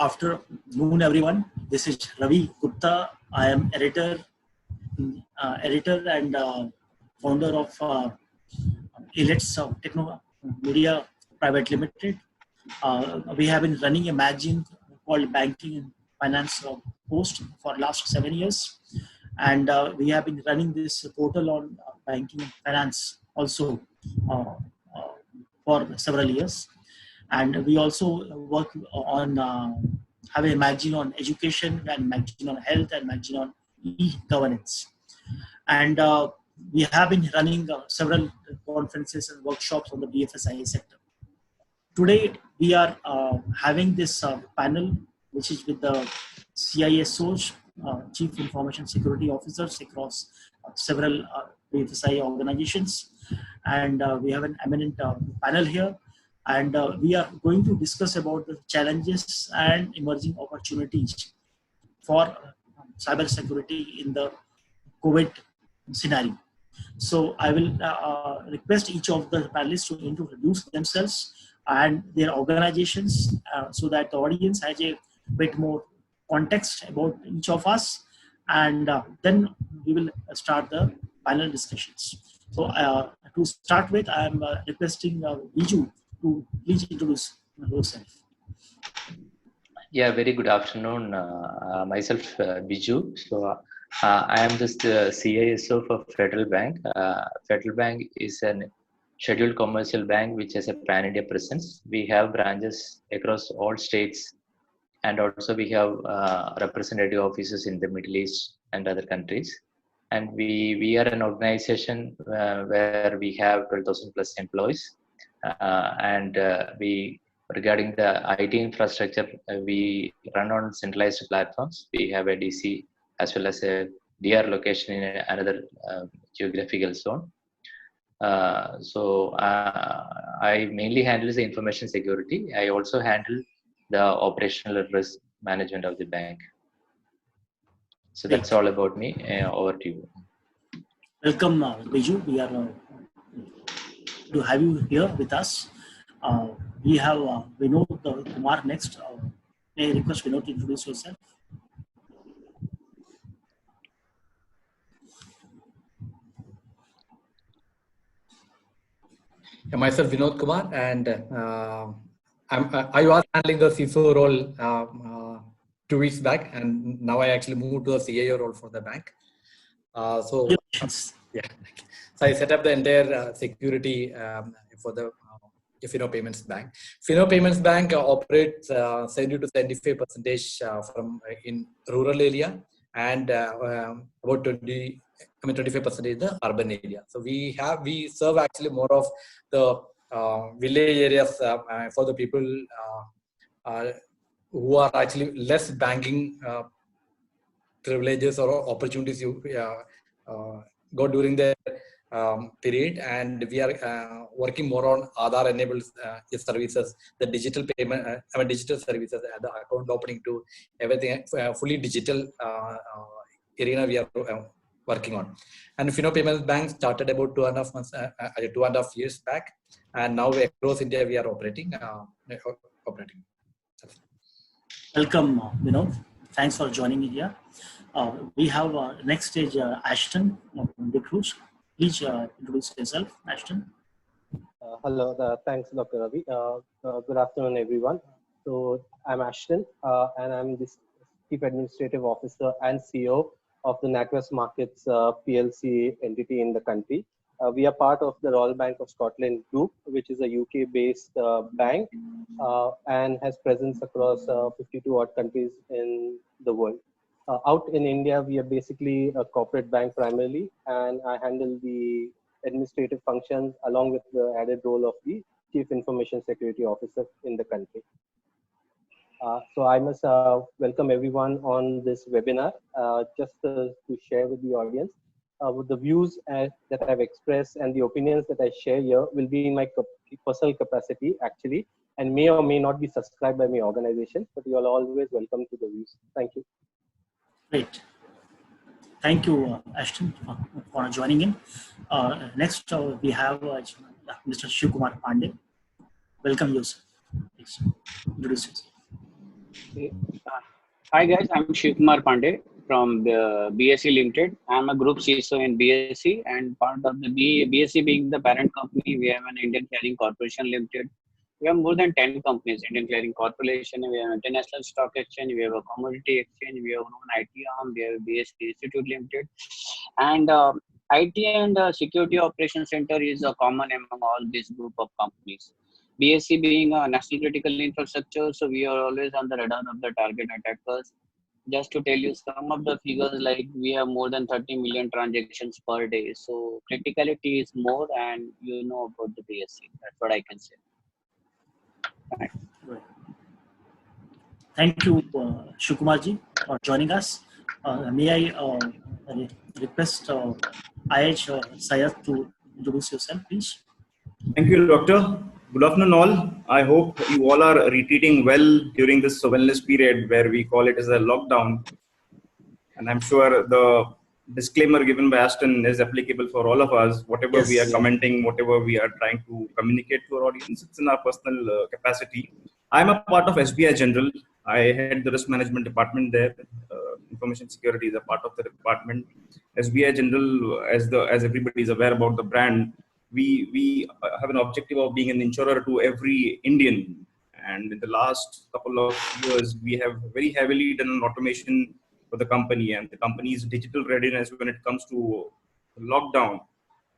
Afternoon, everyone. This is Ravi Gupta. I am editor and founder of Elets Technomedia Private Limited. We have been running a magazine called Banking and Finance Post for last 7 years, and we have been running this portal on banking and finance also for several years. And we also work on have a magazine on education and magazine on health and magazine on e-governance. And we have been running several conferences and workshops on the BFSI sector. Today, we are having this panel, which is with the CISOs, Chief Information Security Officers across several BFSI organizations. And we have an eminent panel here. And we are going to discuss about the challenges and emerging opportunities for cybersecurity in the COVID scenario. So I will request each of the panelists to introduce themselves and their organizations so that the audience has a bit more context about each of us. And then we will start the panel discussions. So to start with, I am requesting Biju to please introduce yourself. Yeah, very good afternoon. Myself, Biju. So I am just the CISO for Federal Bank. Federal Bank is a scheduled commercial bank which has a pan-India presence. We have branches across all states, and also we have representative offices in the Middle East and other countries. And we are an organization where we have 12,000 plus employees. Regarding the IT infrastructure, we run on centralized platforms. We have a DC as well as a DR location in another geographical zone. So I mainly handle the information security. I also handle the operational risk management of the bank. So that's all about me. Over to you. Welcome, Biju. We are to have you here with us. We have Vinod Kumar next. May I request Vinod to introduce yourself? Myself, Vinod Kumar, and I was handling the CISO role 2 weeks back, and now I actually moved to the CIO role for the bank. So I set up the entire security for the Fino Payments Bank. Fino Payments Bank operates 70 to 75% from in rural area, and about 25% in the urban area. So we serve actually more of the village areas for the people who are actually less banking privileges or opportunities you go during the period, and we are working more on Aadhaar enabled services, the digital payment, digital services, the account opening to everything, fully digital arena we are working on. And Fino Payments Bank started about 2.5 years back, and now across India we are operating. Welcome, Vinod. Thanks for joining me here. We have next stage Ashton from the Cruise. Please introduce yourself, Ashton. Hello, thanks, Dr. Ravi. Good afternoon, everyone. So I'm Ashton, and I'm the Chief Administrative Officer and CEO of the NatWest Markets PLC entity in the country. We are part of the Royal Bank of Scotland Group, which is a UK-based bank and has presence across 52 odd countries in the world. Out in India, we are basically a corporate bank primarily, and I handle the administrative functions along with the added role of the Chief Information Security Officer in the country. So I must welcome everyone on this webinar. Just to share with the audience, with the views that I've expressed and the opinions that I share here will be in my personal capacity actually, and may or may not be subscribed by my organization, but you are always welcome to the views. Thank you. Great. Thank you, Ashton, for joining in. Next, we have Mr. Shivkumar Pandey. Welcome, yourself. Please introduce yourself. Okay. Hi guys, I'm Shivkumar Pandey from the BSC Limited. I'm a group CISO in BSC and part of the BSC being the parent company. We have an Indian Clearing Corporation Limited. We have more than 10 companies, Indian Clearing Corporation, we have International Stock Exchange, we have a Commodity Exchange, we have our own IT arm, we have BSC Institute Limited. And IT and Security Operations Center is common among all this group of companies. BSC being a national critical infrastructure, so we are always on the radar of the target attackers. Just to tell you some of the figures, like we have more than 30 million transactions per day. So criticality is more, and you know about the BSC. That's what I can say. Thanks. Thank you, Shivkumarji, for joining us. May I request Ayaj Sayed to introduce yourself, please? Thank you, Doctor. Good afternoon, all. I hope you all are retreating well during this wellness period where we call it as a lockdown. And I'm sure the disclaimer given by Ashton is applicable for all of us. Whatever we are commenting, whatever we are trying to communicate to our audience, it's in our personal capacity. I'm a part of SBI General. I head the risk management department there. Information security is a part of the department. SBI General, as everybody is aware about the brand, we have an objective of being an insurer to every Indian. And in the last couple of years, we have very heavily done an automation for the company, and the company's digital readiness when it comes to lockdown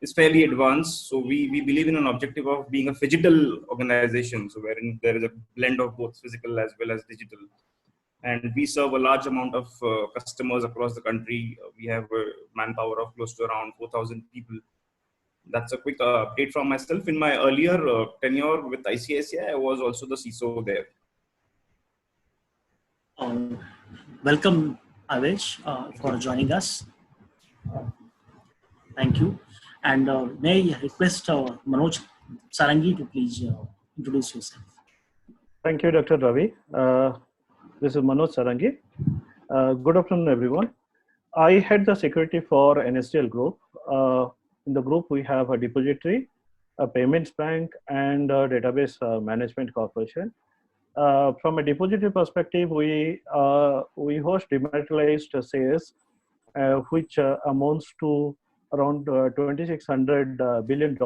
is fairly advanced. So we believe in an objective of being a phygital organization, so wherein there is a blend of both physical as well as digital. And we serve a large amount of customers across the country. We have a manpower of close to around 4,000 people. That's a quick update from myself. In my earlier tenure with ICICI, I was also the CISO there. Welcome, Avez, for joining us. Thank you. And may I request Manoj Sarangi to please introduce yourself. Thank you, Dr. Ravi. This is Manoj Sarangi. Good afternoon, everyone. I head the security for NSDL group. In the group, we have a depository, a payments bank, and a database management corporation. From a depository perspective, we host dematerialized sales, which amounts to around $2,600 billion.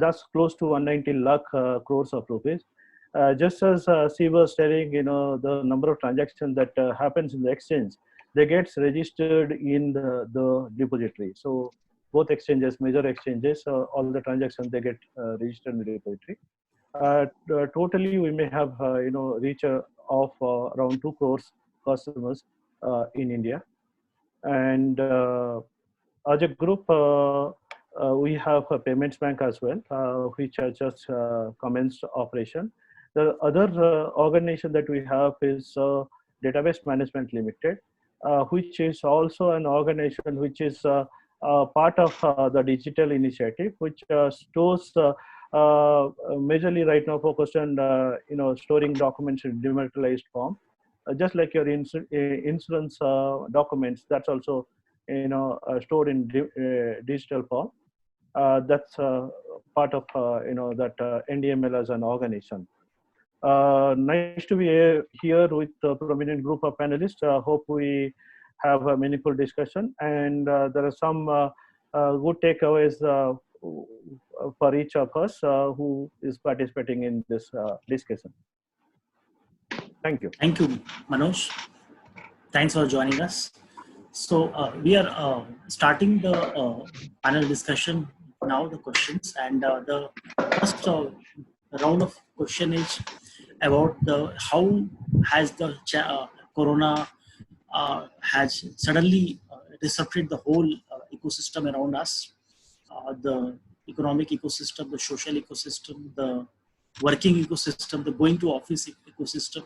That's close to 190 lakh crores of rupees. Just as she was telling, the number of transactions that happens in the exchange, they gets registered in the depository. So both exchanges, major exchanges, all the transactions they get registered in the depository. Totally, we may have reach of around 2 crores customers in India, and as a group, we have a payments bank as well, which has just commenced operation. The other organization that we have is Database Management Limited, which is also an organization which is part of the digital initiative, which stores majorly right now focused on storing documents in dematerialized form, just like your insurance documents. That's also stored in digital form. That's part of that NDML as an organization. Nice to be here with the prominent group of panelists. Hope we have a meaningful discussion, and there are some good takeaways for each of us who is participating in this discussion. Thank you. Thank you, Manoj. Thanks for joining us. So we are starting the panel discussion now, the questions, and the first round of question is about how has the corona has suddenly disrupted the whole ecosystem around us, the economic ecosystem, the social ecosystem, the working ecosystem, the going to office ecosystem.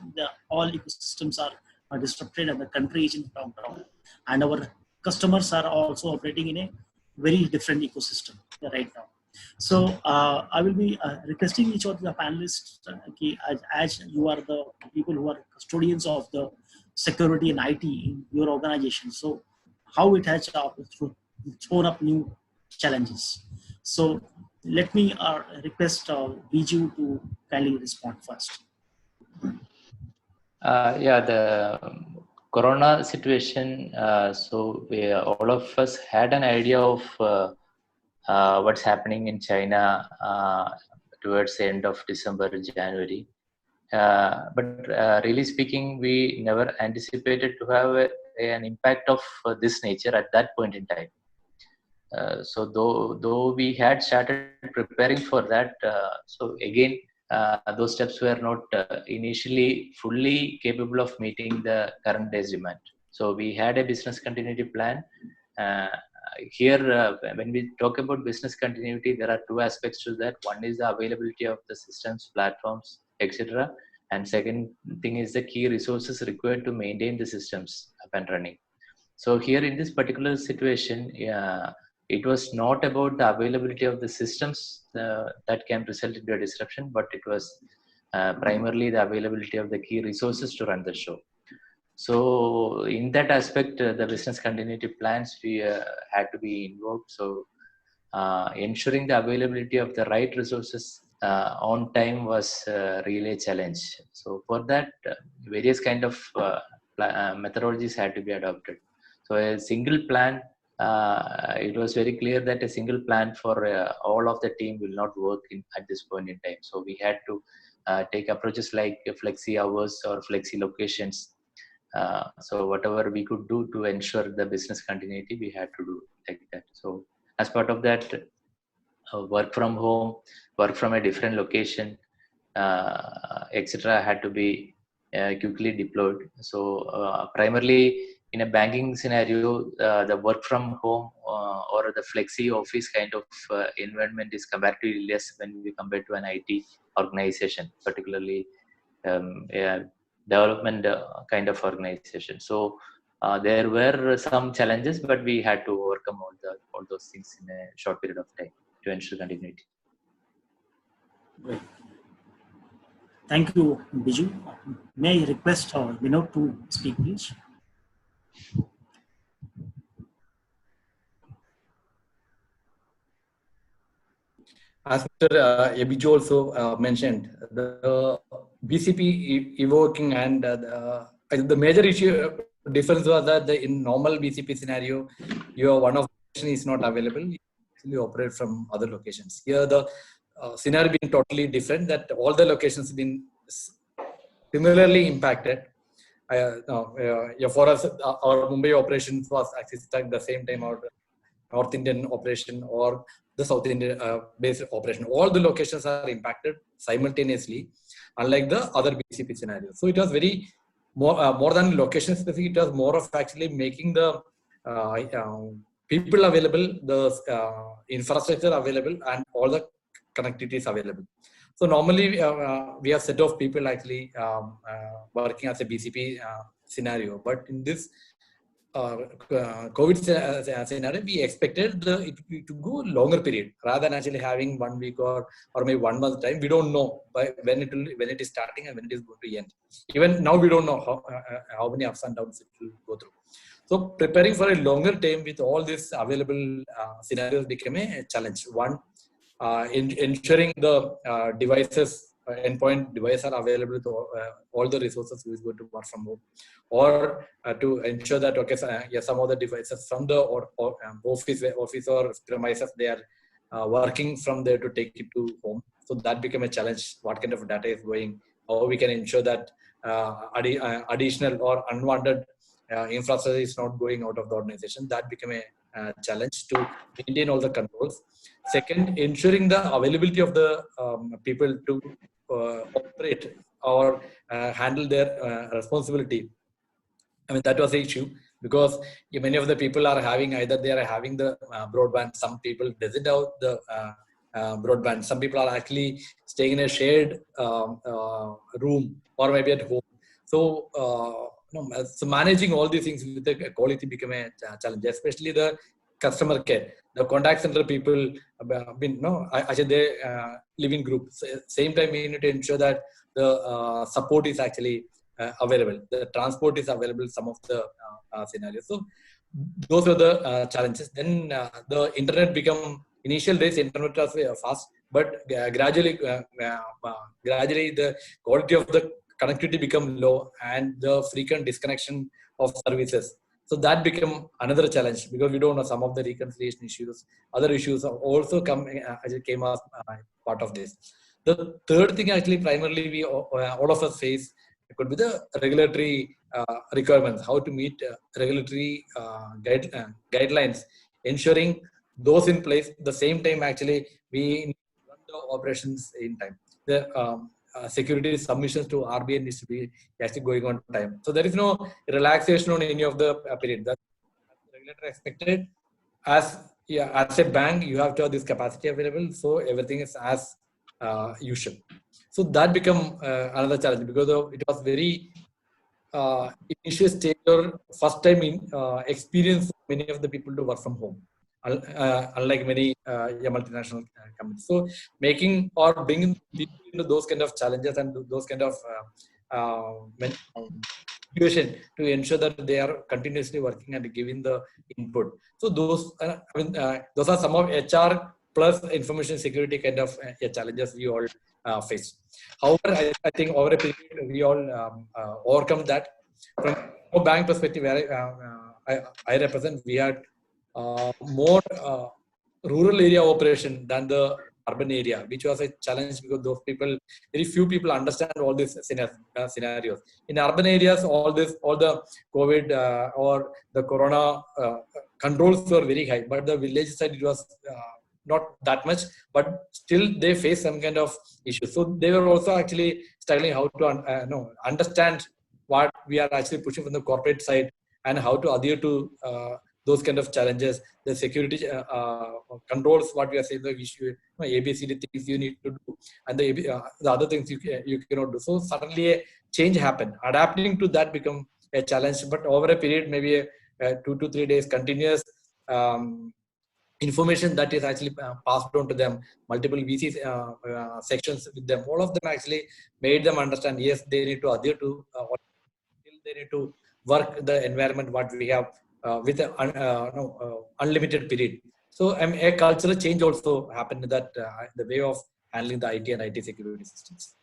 All ecosystems are disrupted, and the country is in lockdown, and our customers are also operating in a very different ecosystem right now. So I will be requesting each of the panelists, as you are the people who are custodians of the security and IT in your organization, so how it has thrown up new challenges. So let me request Biju to kindly respond first. Yeah, the Corona situation. So all of us had an idea of what's happening in China towards the end of December, January. But really speaking, we never anticipated to have an impact of this nature at that point in time. So though we had started preparing for that, so again those steps were not initially fully capable of meeting the current day's demand. So we had a business continuity plan. Uh, when we talk about business continuity, there are two aspects to that. One is the availability of the systems, platforms, etc. And second thing is the key resources required to maintain the systems up and running. So here in this particular situation, it was not about the availability of the systems that can result into a disruption, but it was primarily the availability of the key resources to run the show. So in that aspect, the business continuity plans we had to be invoked. So ensuring the availability of the right resources on time was really a challenge. So for that, various kind of methodologies had to be adopted. So a single plan, it was very clear that a single plan for all of the team will not work at this point in time. So we had to take approaches like flexi hours or flexi locations. So whatever we could do to ensure the business continuity, we had to do like that. So as part of that, work from home, work from a different location, etc. had to be quickly deployed. So primarily in a banking scenario, the work from home or the flexi office kind of environment is comparatively less when we compare to an IT organization, particularly development kind of organization. So there were some challenges, but we had to overcome all those things in a short period of time to ensure continuity. Great. Thank you, Biju. May I request Vinod to speak, please? As Mr. Biju also mentioned, the BCP evoking and the major issue difference was that in normal BCP scenario, your one of the location is not available, you actually operate from other locations. Here the scenario being totally different, that all the locations been similarly impacted. For us, our Mumbai operations was actually stuck the same time our North Indian operation or the South Indian based operation. All the locations are impacted simultaneously, unlike the other BCP scenarios. So it was very more than location specific. It was more of actually making the people available, the infrastructure available, and all the connectivity is available. So normally we have set of people actually working as a BCP scenario, but in this COVID scenario, we expected it to go longer period rather than actually having 1 week or maybe 1 month time. We don't know when it is starting and when it is going to end. Even now, we don't know how many ups and downs it will go through. So preparing for a longer time with all these available scenarios became a challenge. One, ensuring the devices, endpoint devices are available to all the resources who is going to work from home, or to ensure that some of the devices from the office or premises, they are working from there to take it to home. So that became a challenge. What kind of data is going? How we can ensure that additional or unwanted infrastructure is not going out of the organization. That became a challenge to maintain all the controls. Second, ensuring the availability of the people to operate or handle their responsibility. I mean, that was the issue, because many of the people are having either they are having the broadband. Some people doesn't have the broadband. Some people are actually staying in a shared room or maybe at home. So, so managing all these things with the quality became a challenge, especially the customer care. The contact center people, actually they live in groups. Same time, we need to ensure that the support is actually available. The transport is available. Some of the scenarios. So those were the challenges. Then the internet become initial days. Internet was fast, but gradually the quality of the connectivity become low and the frequent disconnection of services. So that became another challenge because we don't know some of the reconciliation issues, other issues are also actually came as part of this. The third thing actually primarily we all of us face could be the regulatory requirements, how to meet regulatory guidelines, ensuring those in place. At the same time, actually, we need to run the operations in time. The security submissions to RBI needs to be actually going on time. So there is no relaxation on any of the period. That's the regulator expected. As a bank, you have to have this capacity available, so everything is as usual. So that become another challenge because it was very initial stage or first time in experience for many of the people to work from home, unlike many multinational companies. So making or bringing people into those kind of challenges and those kind of situation to ensure that they are continuously working and giving the input. So those those are some of HR plus information security kind of challenges we all face. However, I think over a period we all overcome that. From a bank perspective, where I represent, we had more rural area operation than the urban area, which was a challenge because those people, very few people understand all these scenarios. In urban areas, all the COVID or the Corona controls were very high, but the village side it was not that much, but still they face some kind of issues. So they were also actually struggling how to understand what we are actually pushing from the corporate side and how to adhere to those kind of challenges, the security controls, what we are saying, the issue, ABCD things you need to do, and the other things you cannot do. So suddenly a change happened. Adapting to that become a challenge, but over a period, maybe 2 to 3 days continuous information that is actually passed on to them, multiple VC sections with them, all of them actually made them understand, yes, they need to adhere to they need to work the environment what we have with unlimited period. So a cultural change also happened in that the way of handling the IT and IT security systems.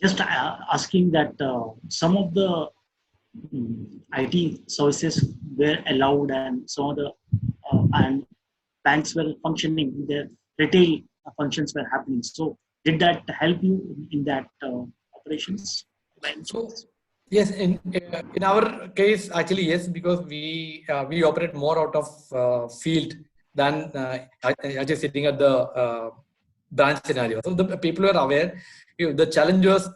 Just asking that some of the IT services were allowed and some of the and banks were functioning, their retail functions were happening. So did that help you in that operations? So yes, in our case, actually yes, because we operate more out of field than actually sitting at the branch scenario. So the people were aware. The challenges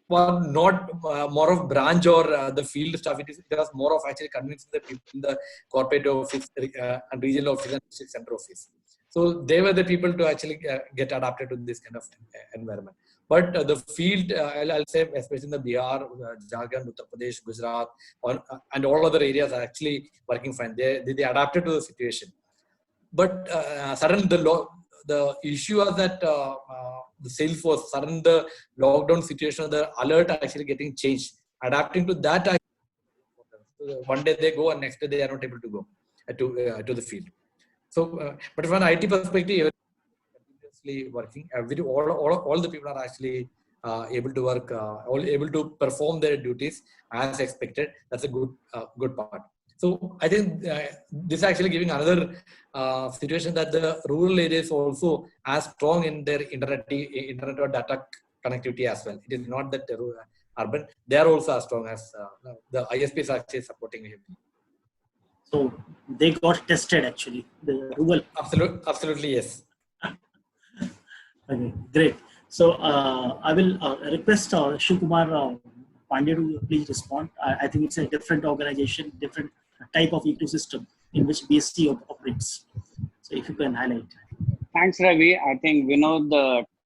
were not more of branch or the field stuff. It was more of actually convincing the people in the corporate office and regional office and district center office. So they were the people to actually get adapted to this kind of environment. But the field, I'll say, especially in the Bihar, Jharkhand, Uttar Pradesh, Gujarat, and all other areas are actually working fine. They adapted to the situation. But suddenly the issue was that the sales force, suddenly the lockdown situation, the alert actually getting changed. Adapting to that, one day they go and next day they are not able to go to the field. So, but from an IT perspective, continuously working. All the people are actually able to work, able to perform their duties as expected. That's a good part. So I think this is actually giving another situation that the rural areas also as strong in their internet or data connectivity as well. It is not that urban; they are also as strong as the ISPs are actually supporting heavily. So they got tested actually. The rural. Absolutely yes. Okay, great. So I will request Shivkumar Pandey to please respond. I think it's a different organization, different type of ecosystem in which BSC operates. So if you can highlight. Thanks, Ravi. I think Vinod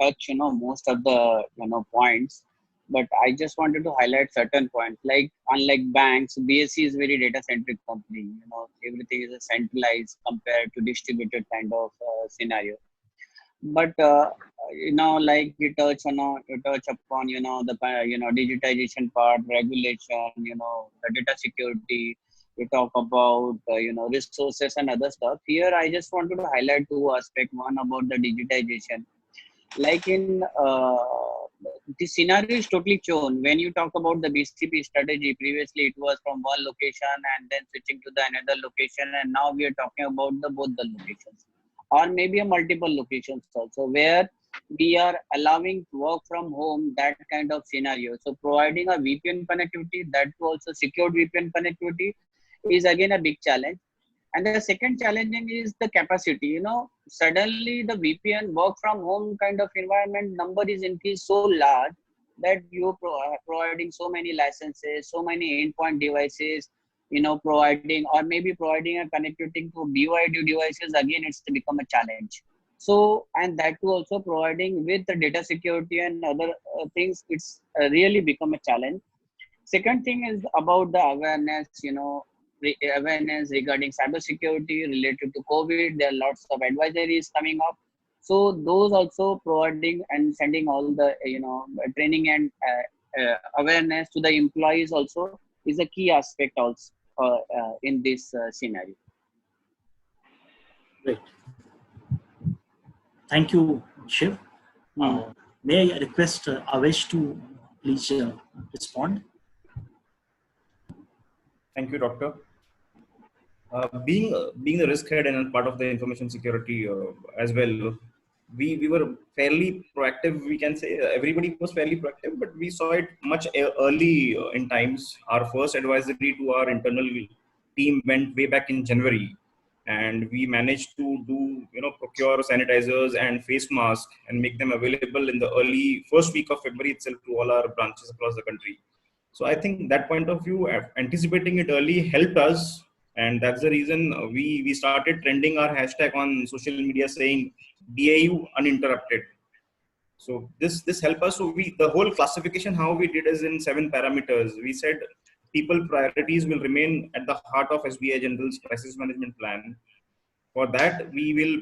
touched most of the points, but I just wanted to highlight certain points. Like unlike banks, BSC is very data centric company. Everything is centralized compared to distributed kind of scenario. But like you touch upon the digitization part, regulation, the data security. We talk about resources and other stuff. Here, I just wanted to highlight two aspects. One about the digitization, like in the scenario is totally shown. When you talk about the BCP strategy, previously it was from one location and then switching to the another location, and now we are talking about the both the locations, or maybe a multiple locations also, where we are allowing work from home, that kind of scenario. So providing a VPN connectivity, that too also secured VPN connectivity, is again a big challenge. And the second challenging is the capacity. Suddenly the VPN work from home kind of environment number is increased so large that you're providing so many licenses, so many endpoint devices, providing, or maybe providing a connectivity to BYD devices, again, it's become a challenge. So, and that too also providing with the data security and other things, it's really become a challenge. Second thing is about the awareness, awareness regarding cybersecurity related to COVID. There are lots of advisories coming up. So those also providing and sending all the, training and awareness to the employees also is a key aspect also in this scenario. Great. Thank you, Shiv. May I request Avesh to please respond? Thank you, Doctor. Being the risk head and part of the information security as well, we were fairly proactive. We can say everybody was fairly proactive, but we saw it much early in times. Our first advisory to our internal team went way back in January, and we managed to do procure sanitizers and face masks and make them available in the early first week of February itself to all our branches across the country. So I think that point of view, anticipating it early helped us. And that's the reason we started trending our hashtag on social media saying BAU uninterrupted. So this helped us. So the whole classification, how we did is in 7 parameters. We said people priorities will remain at the heart of SBI General's crisis management plan. For that, we will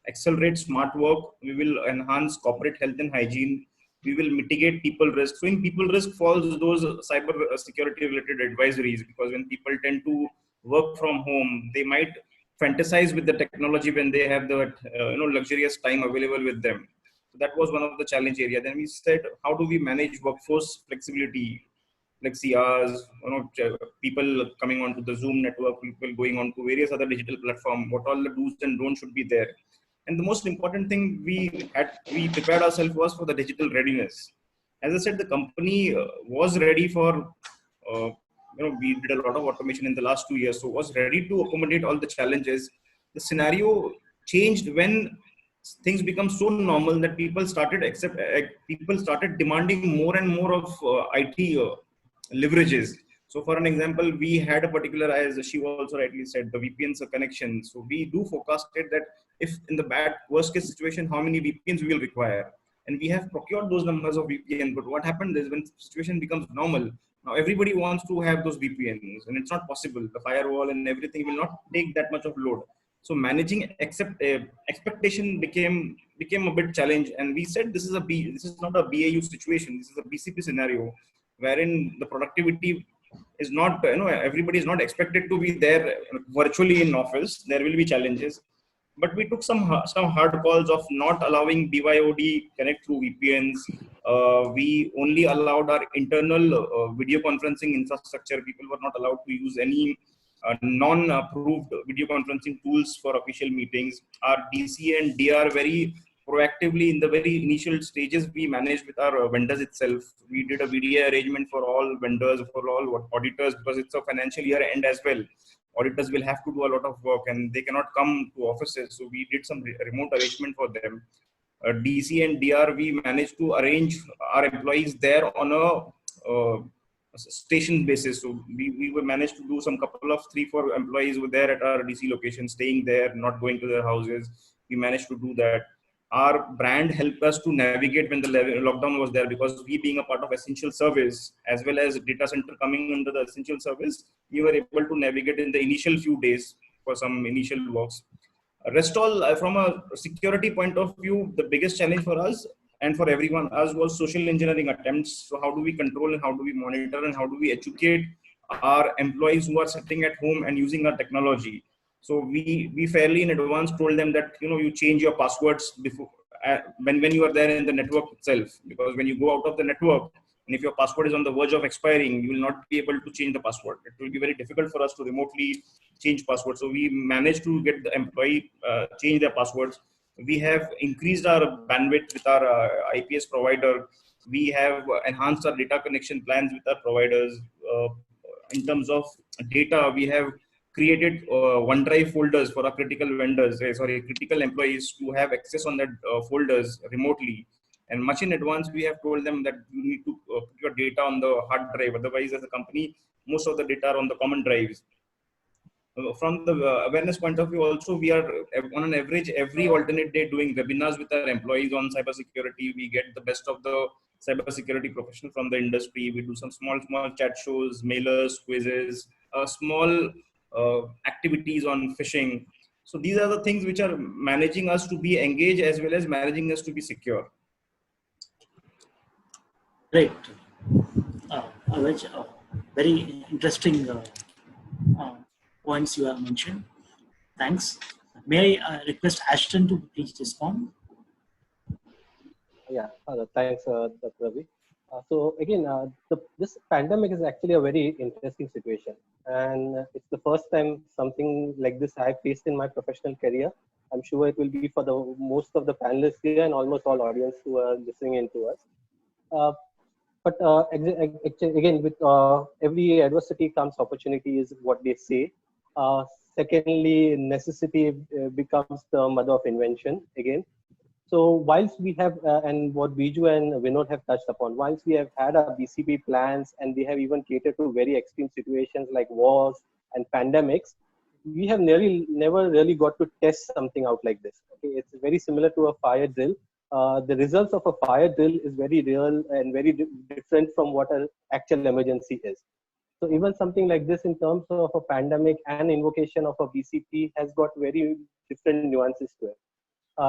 accelerate smart work. We will enhance corporate health and hygiene. We will mitigate people risk. So in people risk falls those cyber security related advisories, because when people tend to work from home, they might fantasize with the technology when they have the luxurious time available with them. So that was one of the challenge area. Then we said, how do we manage workforce flexibility? Flexi hours, people coming onto the Zoom network, people going on to various other digital platforms, what all the do's and don'ts should be there. And the most important thing we prepared ourselves was for the digital readiness. As I said, the company was ready for, we did a lot of automation in the last 2 years, so was ready to accommodate all the challenges. The scenario changed when things become so normal that people started demanding more and more of IT leverages. So for an example, we had a particular, as she also rightly said, the VPNs connection. So we do forecasted that if in the worst case situation, how many VPNs we will require. And we have procured those numbers of VPN. But what happened is when the situation becomes normal, now everybody wants to have those VPNs, and it's not possible. The firewall and everything will not take that much of load. So managing expectation became a bit challenge. And we said this is not a BAU situation. This is a BCP scenario, wherein the productivity is not, everybody is not expected to be there virtually in office. There will be challenges, but we took some hard calls of not allowing BYOD connect through VPNs. We only allowed our internal video conferencing infrastructure. People were not allowed to use any non-approved video conferencing tools for official meetings. Our DC and DR very proactively in the very initial stages, we managed with our vendors itself. We did a VDA arrangement for all vendors, for all auditors, because it's a financial year end as well. Auditors will have to do a lot of work and they cannot come to offices. So we did some remote arrangement for them. DC and DR, we managed to arrange our employees there on a station basis. So we managed to do some couple of 3-4 employees were there at our DC location, staying there, not going to their houses. We managed to do that. Our brand helped us to navigate when the lockdown was there, because we being a part of essential service as well as data center coming under the essential service, we were able to navigate in the initial few days for some initial works. Rest all, from a security point of view, the biggest challenge for us and for everyone else was social engineering attempts. So how do we control and how do we monitor and how do we educate our employees who are sitting at home and using our technology? So we fairly in advance told them that, you change your passwords before when you are there in the network itself, because when you go out of the network, and if your password is on the verge of expiring, you will not be able to change the password. It will be very difficult for us to remotely change passwords. So we managed to get the employee change their passwords. We have increased our bandwidth with our IPS provider. We have enhanced our data connection plans with our providers. In terms of data, we have created OneDrive folders for our critical vendors, critical employees to have access on that folders remotely. And much in advance, we have told them that you need to put your data on the hard drive. Otherwise, as a company, most of the data are on the common drives. From the awareness point of view, also, we are on an average every alternate day doing webinars with our employees on cybersecurity. We get the best of the cybersecurity professional from the industry. We do some small chat shows, mailers, quizzes, small activities on phishing. So these are the things which are managing us to be engaged as well as managing us to be secure. Great. Very interesting points you have mentioned. Thanks. May I request Ashton to please respond? Yeah, thanks, Dr. Ravi. So again, this pandemic is actually a very interesting situation, and it's the first time something like this I faced in my professional career. I'm sure it will be for the most of the panelists here and almost all audience who are listening in to us. But again, with every adversity comes opportunity, is what they say. Secondly, necessity becomes the mother of invention again. So whilst we have, and what Biju and Vinod have touched upon, whilst we have had our BCP plans and we have even catered to very extreme situations like wars and pandemics, we have never really got to test something out like this. Okay, it's very similar to a fire drill. The results of a fire drill is very real and very different from what an actual emergency is. So even something like this in terms of a pandemic and invocation of a BCP has got very different nuances to it.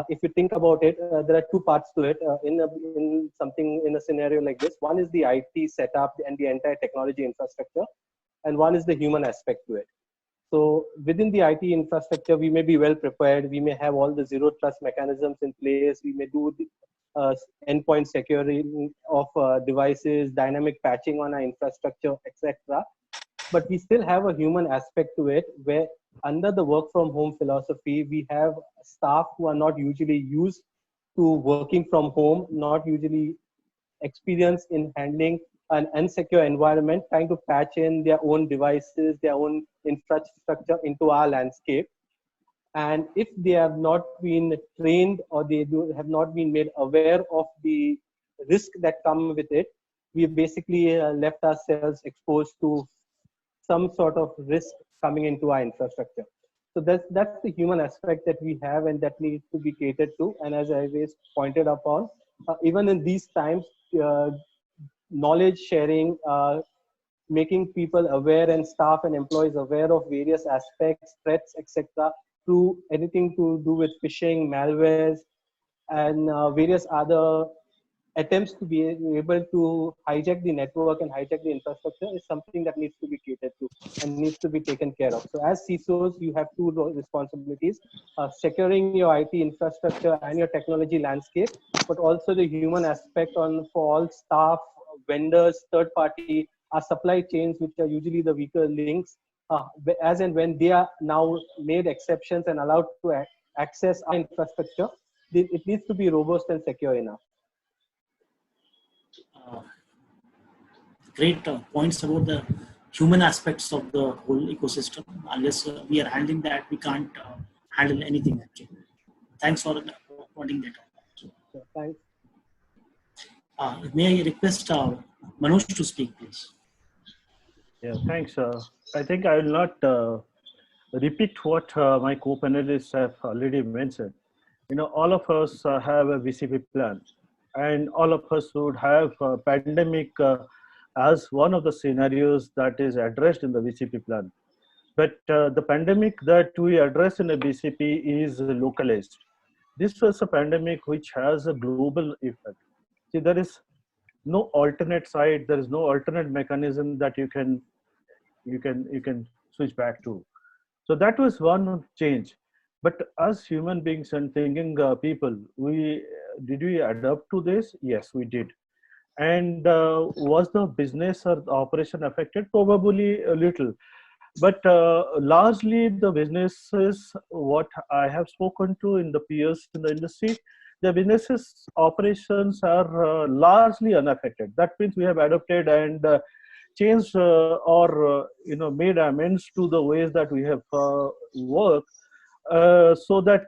If you think about it, there are two parts to it. In a scenario like this, one is the IT setup and the entire technology infrastructure, and one is the human aspect to it. So within the IT infrastructure, we may be well prepared. We may have all the zero trust mechanisms in place. We may do the endpoint security of devices, dynamic patching on our infrastructure, etc. But we still have a human aspect to it, where under the work from home philosophy, we have staff who are not usually used to working from home, not usually experienced in handling an unsecure environment, trying to patch in their own devices, their own infrastructure into our landscape. And if they have not been trained or they have not been made aware of the risk that come with it, we basically left ourselves exposed to some sort of risk coming into our infrastructure. So that's the human aspect that we have and that needs to be catered to. And as Avez pointed upon, even in these times, knowledge sharing, making people aware and staff and employees aware of various aspects, threats, etc., through anything to do with phishing, malwares, and various other attempts to be able to hijack the network and hijack the infrastructure is something that needs to be catered to and needs to be taken care of. So as CISOs, you have two responsibilities, securing your IT infrastructure and your technology landscape, but also the human aspect for all staff, vendors, third party, our supply chains, which are usually the weaker links, as and when they are now made exceptions and allowed to access our infrastructure, it needs to be robust and secure enough. Great points about the human aspects of the whole ecosystem. Unless we are handling that, we can't handle anything actually. Thanks for pointing that out. Thanks. May I request Manoj to speak, please? Yeah, thanks. I think I will not repeat what my co-panelists have already mentioned. You know, all of us have a VCP plan, and all of us would have a pandemic as one of the scenarios that is addressed in the VCP plan. But the pandemic that we address in a VCP is localized. This was a pandemic which has a global effect. See, there is no alternate site, there is no alternate mechanism that you can switch back to. So that was one change. But as human beings and thinking people, did we adapt to this? Yes, we did. And was the business or the operation affected? Probably a little. But largely the businesses, what I have spoken to in the peers in the industry, the businesses operations are largely unaffected. That means we have adapted and changed or made amends to the ways that we have worked, so that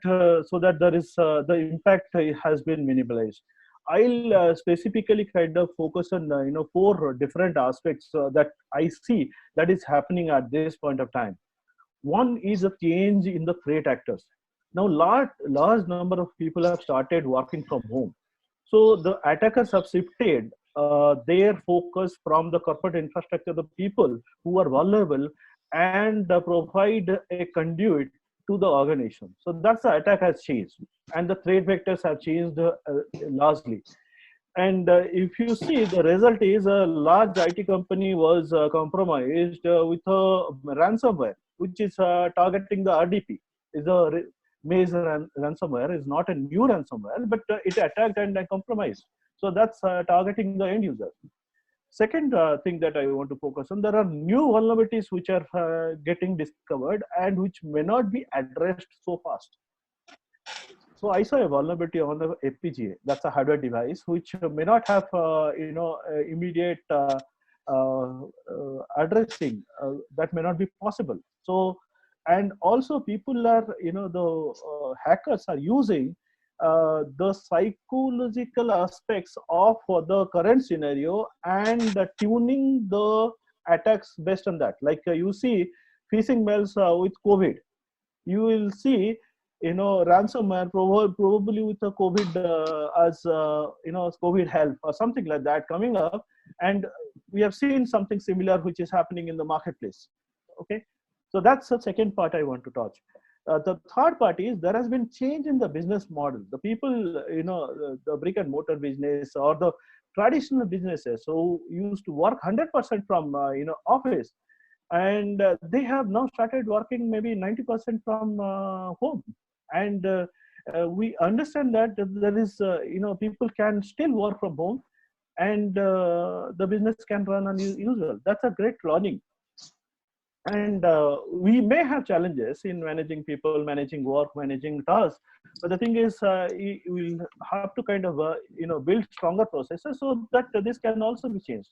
there is the impact has been minimalized. I'll specifically kind of focus on four different aspects that I see that is happening at this point of time. One is a change in the threat actors. Now, large number of people have started working from home, so the attackers have shifted their focus from the corporate infrastructure, the people who are vulnerable, and provide a conduit to the organization. So that's the attack has changed, and the threat vectors have changed largely. And if you see, the result is a large IT company was compromised with a ransomware, which is targeting the RDP. Is a major ransomware, is not a new ransomware, but it attacked and compromised. So that's targeting the end user. Second thing that I want to focus on, there are new vulnerabilities which are getting discovered and which may not be addressed so fast. So I saw a vulnerability on the FPGA. That's a hardware device which may not have immediate addressing. That may not be possible. So, and also people are the hackers are using the psychological aspects of the current scenario and tuning the attacks based on that. Like you see phishing mails with COVID, you will see ransomware probably with the COVID as COVID help or something like that coming up, and we have seen something similar which is happening in the marketplace. Okay, so that's the second part I want to touch. The third part is there has been change in the business model. The people, the brick and mortar business or the traditional businesses who used to work 100% from office, and they have now started working maybe 90% from home. And we understand that there is, people can still work from home, and the business can run as usual. That's a great learning. And we may have challenges in managing people, managing work, managing tasks. But the thing is, we'll have to kind of, build stronger processes so that this can also be changed.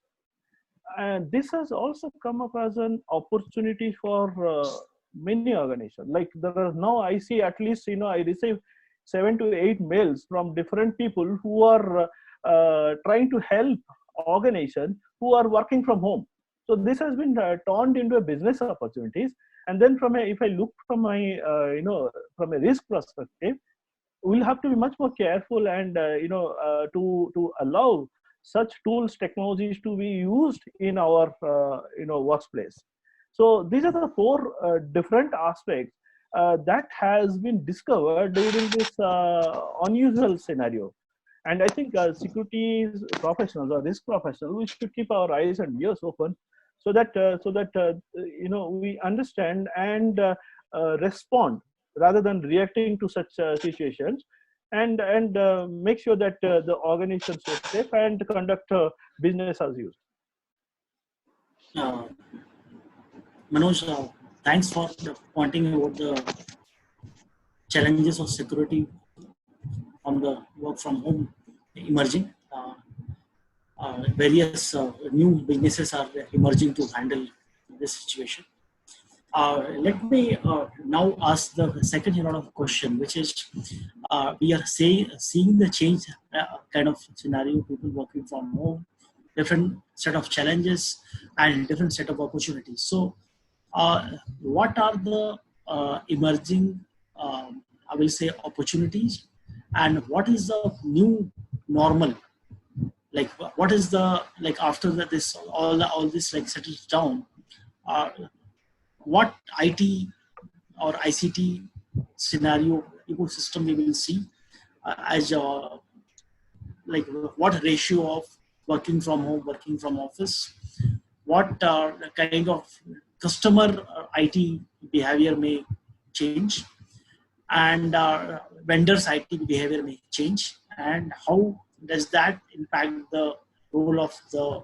And this has also come up as an opportunity for many organizations. Like there are now, I see at least, I receive 7 to 8 mails from different people who are trying to help organizations who are working from home. So this has been turned into a business opportunities. And then if I look from my, from a risk perspective, we'll have to be much more careful and, to allow such tools, technologies to be used in our, workplace. So these are the four different aspects that has been discovered during this unusual scenario. And I think security professionals or risk professionals, we should keep our eyes and ears open so that we understand and respond rather than reacting to such situations, and make sure that the organization stays safe and conduct business as usual. Manoj, thanks for pointing out the challenges of security on the work from home emerging. Various new businesses are emerging to handle this situation. Let me now ask the second round of question, which is we are seeing the change kind of scenario, people working from home, different set of challenges and different set of opportunities. So what are the emerging, I will say, opportunities, and what is the new normal? Like what is the, like after this all this like settles down, what IT or ICT scenario ecosystem we will see as like what ratio of working from home, working from office, what kind of customer IT behavior may change, and vendors' IT behavior may change, and how does that impact the role of the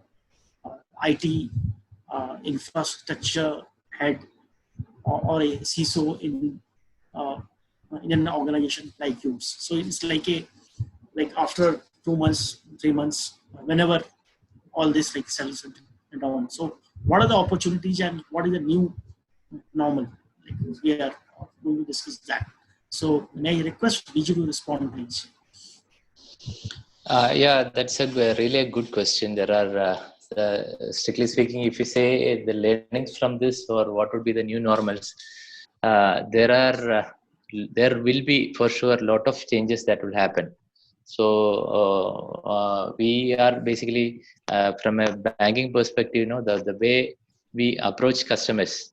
IT infrastructure head or a CISO in an organization like yours. So it's like after 2 months, 3 months, whenever all this like settles down. So what are the opportunities and what is the new normal? Like we are going to discuss that. So may I request Biju to respond, please? Yeah, that's really a good question. There are, strictly speaking, if you say the learnings from this or what would be the new normals, there will be for sure a lot of changes that will happen. So we are basically from a banking perspective, the way we approach customers,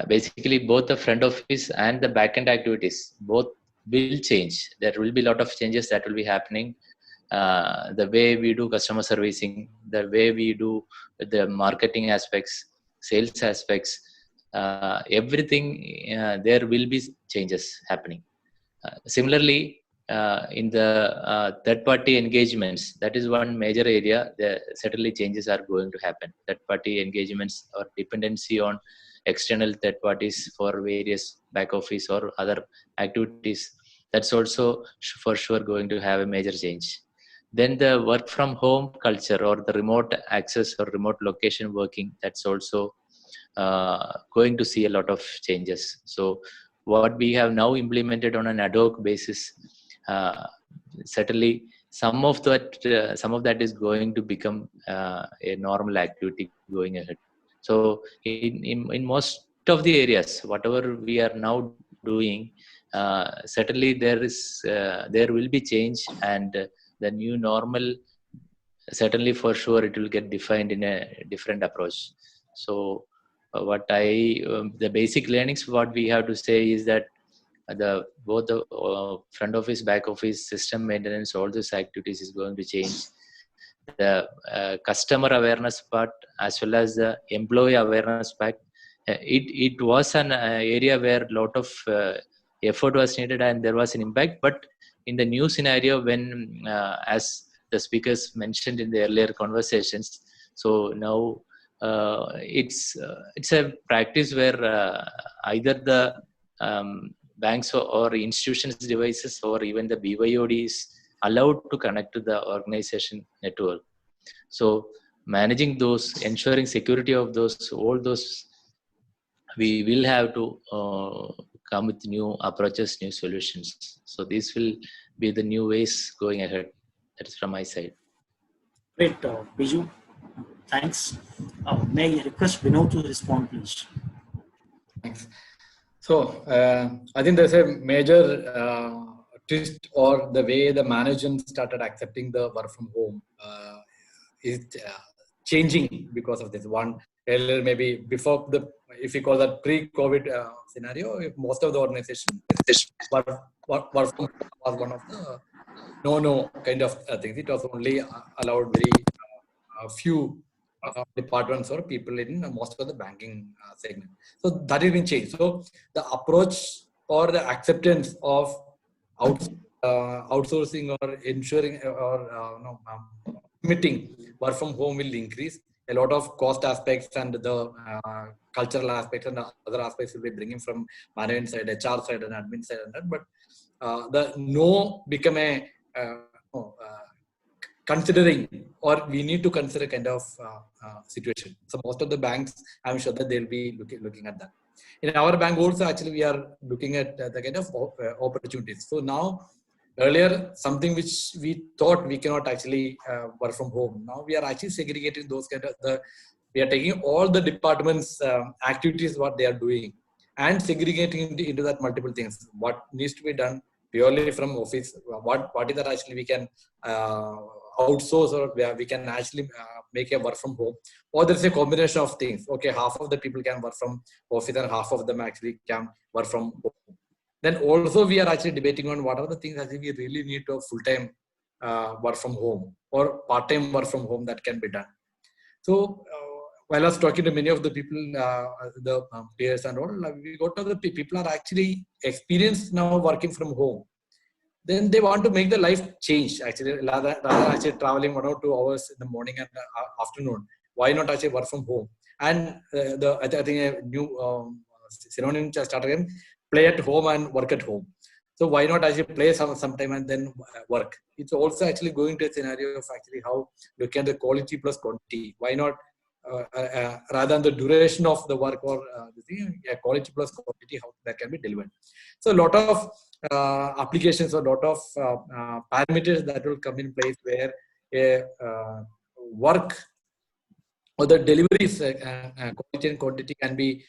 basically both the front office and the back-end activities, both will change. There will be a lot of changes that will be happening. The way we do customer servicing, the way we do the marketing aspects, sales aspects, everything, there will be changes happening. Similarly, in the third-party engagements, that is one major area. Certainly changes are going to happen. Third-party engagements or dependency on external third parties for various back office or other activities, that's also for sure going to have a major change. Then the work from home culture or the remote access or remote location working, that's also going to see a lot of changes. So what we have now implemented on an ad hoc basis, certainly some of that is going to become a normal activity going ahead. So in most of the areas, whatever we are now doing, certainly there will be change, and the new normal, certainly for sure it will get defined in a different approach. So the basic learnings, what we have to say is that both the front office, back office, system maintenance, all these activities is going to change. The customer awareness part as well as the employee awareness part, it was an area where a lot of effort was needed and there was an impact. But in the new scenario, when as the speakers mentioned in the earlier conversations, so now it's a practice where either the banks or institutions devices or even the BYOD is allowed to connect to the organization network. So managing those, ensuring security of all those, we will have to come with new approaches, new solutions. So this will be the new ways going ahead. That is from my side. Great, Biju. Thanks. May I request Vinod to respond, please? Thanks. So I think there's a major twist, or the way the management started accepting the work from home is changing because of this. One, earlier maybe before if you call that pre-COVID scenario, most of the organizations work from home was one of the no kind of things. It was only allowed very few departments or people in most of the banking segment. So that has been changed. So the approach or the acceptance of outsourcing or ensuring or permitting work from home will increase. A lot of cost aspects and the cultural aspects and the other aspects will be bringing from management side, HR side, and admin side, and that. But the no become a considering, or we need to consider kind of situation. So most of the banks, I'm sure that they'll be looking at that. In our bank also, actually, we are looking at the kind of opportunities. So now, earlier, something which we thought we cannot actually work from home. Now we are actually segregating those kind of we are taking all the departments' activities, what they are doing, and segregating into that multiple things. What needs to be done purely from office, what is that actually we can outsource, or where we can actually make a work from home, or there's a combination of things. Okay, half of the people can work from office and half of them actually can work from home. Then also we are actually debating on what are the things that we really need to full-time work from home or part-time work from home that can be done. So while I was talking to many of the people, the peers and all, we got to the people are actually experienced now working from home. Then they want to make the life change actually, rather actually traveling 1 or 2 hours in the morning and afternoon. Why not actually work from home? And I think a new synonym just started again: play at home and work at home. So why not actually play sometime and then work? It's also actually going to a scenario of actually how looking at the quality plus quantity. Why not rather than the duration of the work or the thing, quality plus quantity, how that can be delivered. So a lot of applications or a lot of parameters that will come in place where work or the deliveries quality and quantity can be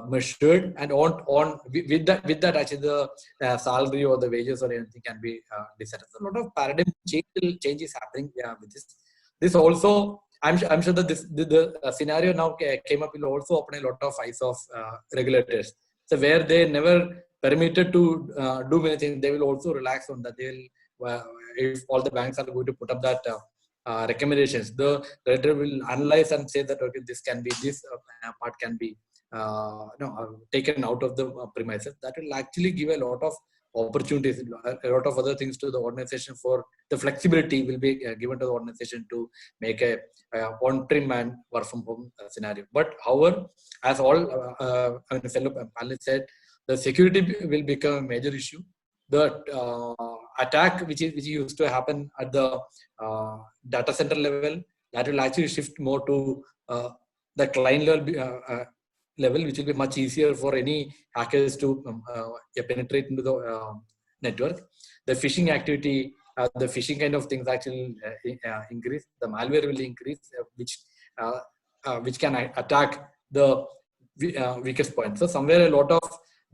measured, and on with that actually the salary or the wages or anything can be decided. So a lot of paradigm change is happening with this. This also, I'm sure that the scenario now came up will also open a lot of eyes of regulators. So where they never permitted to do many things, they will also relax on that. They will, if all the banks are going to put up that recommendations, the regulator will analyze and say that okay, this can be this part can be taken out of the premises. That will actually give a lot of opportunities, a lot of other things to the organization. For the flexibility will be given to the organization to make a on-prem and work from home scenario. But however, as all fellow panelists said, the security will become a major issue. The attack which used to happen at the data center level, that will actually shift more to the client level, which will be much easier for any hackers to penetrate into the network. The phishing activity, the phishing kind of things actually increase. The malware will increase, which can attack the weakest point. So somewhere a lot of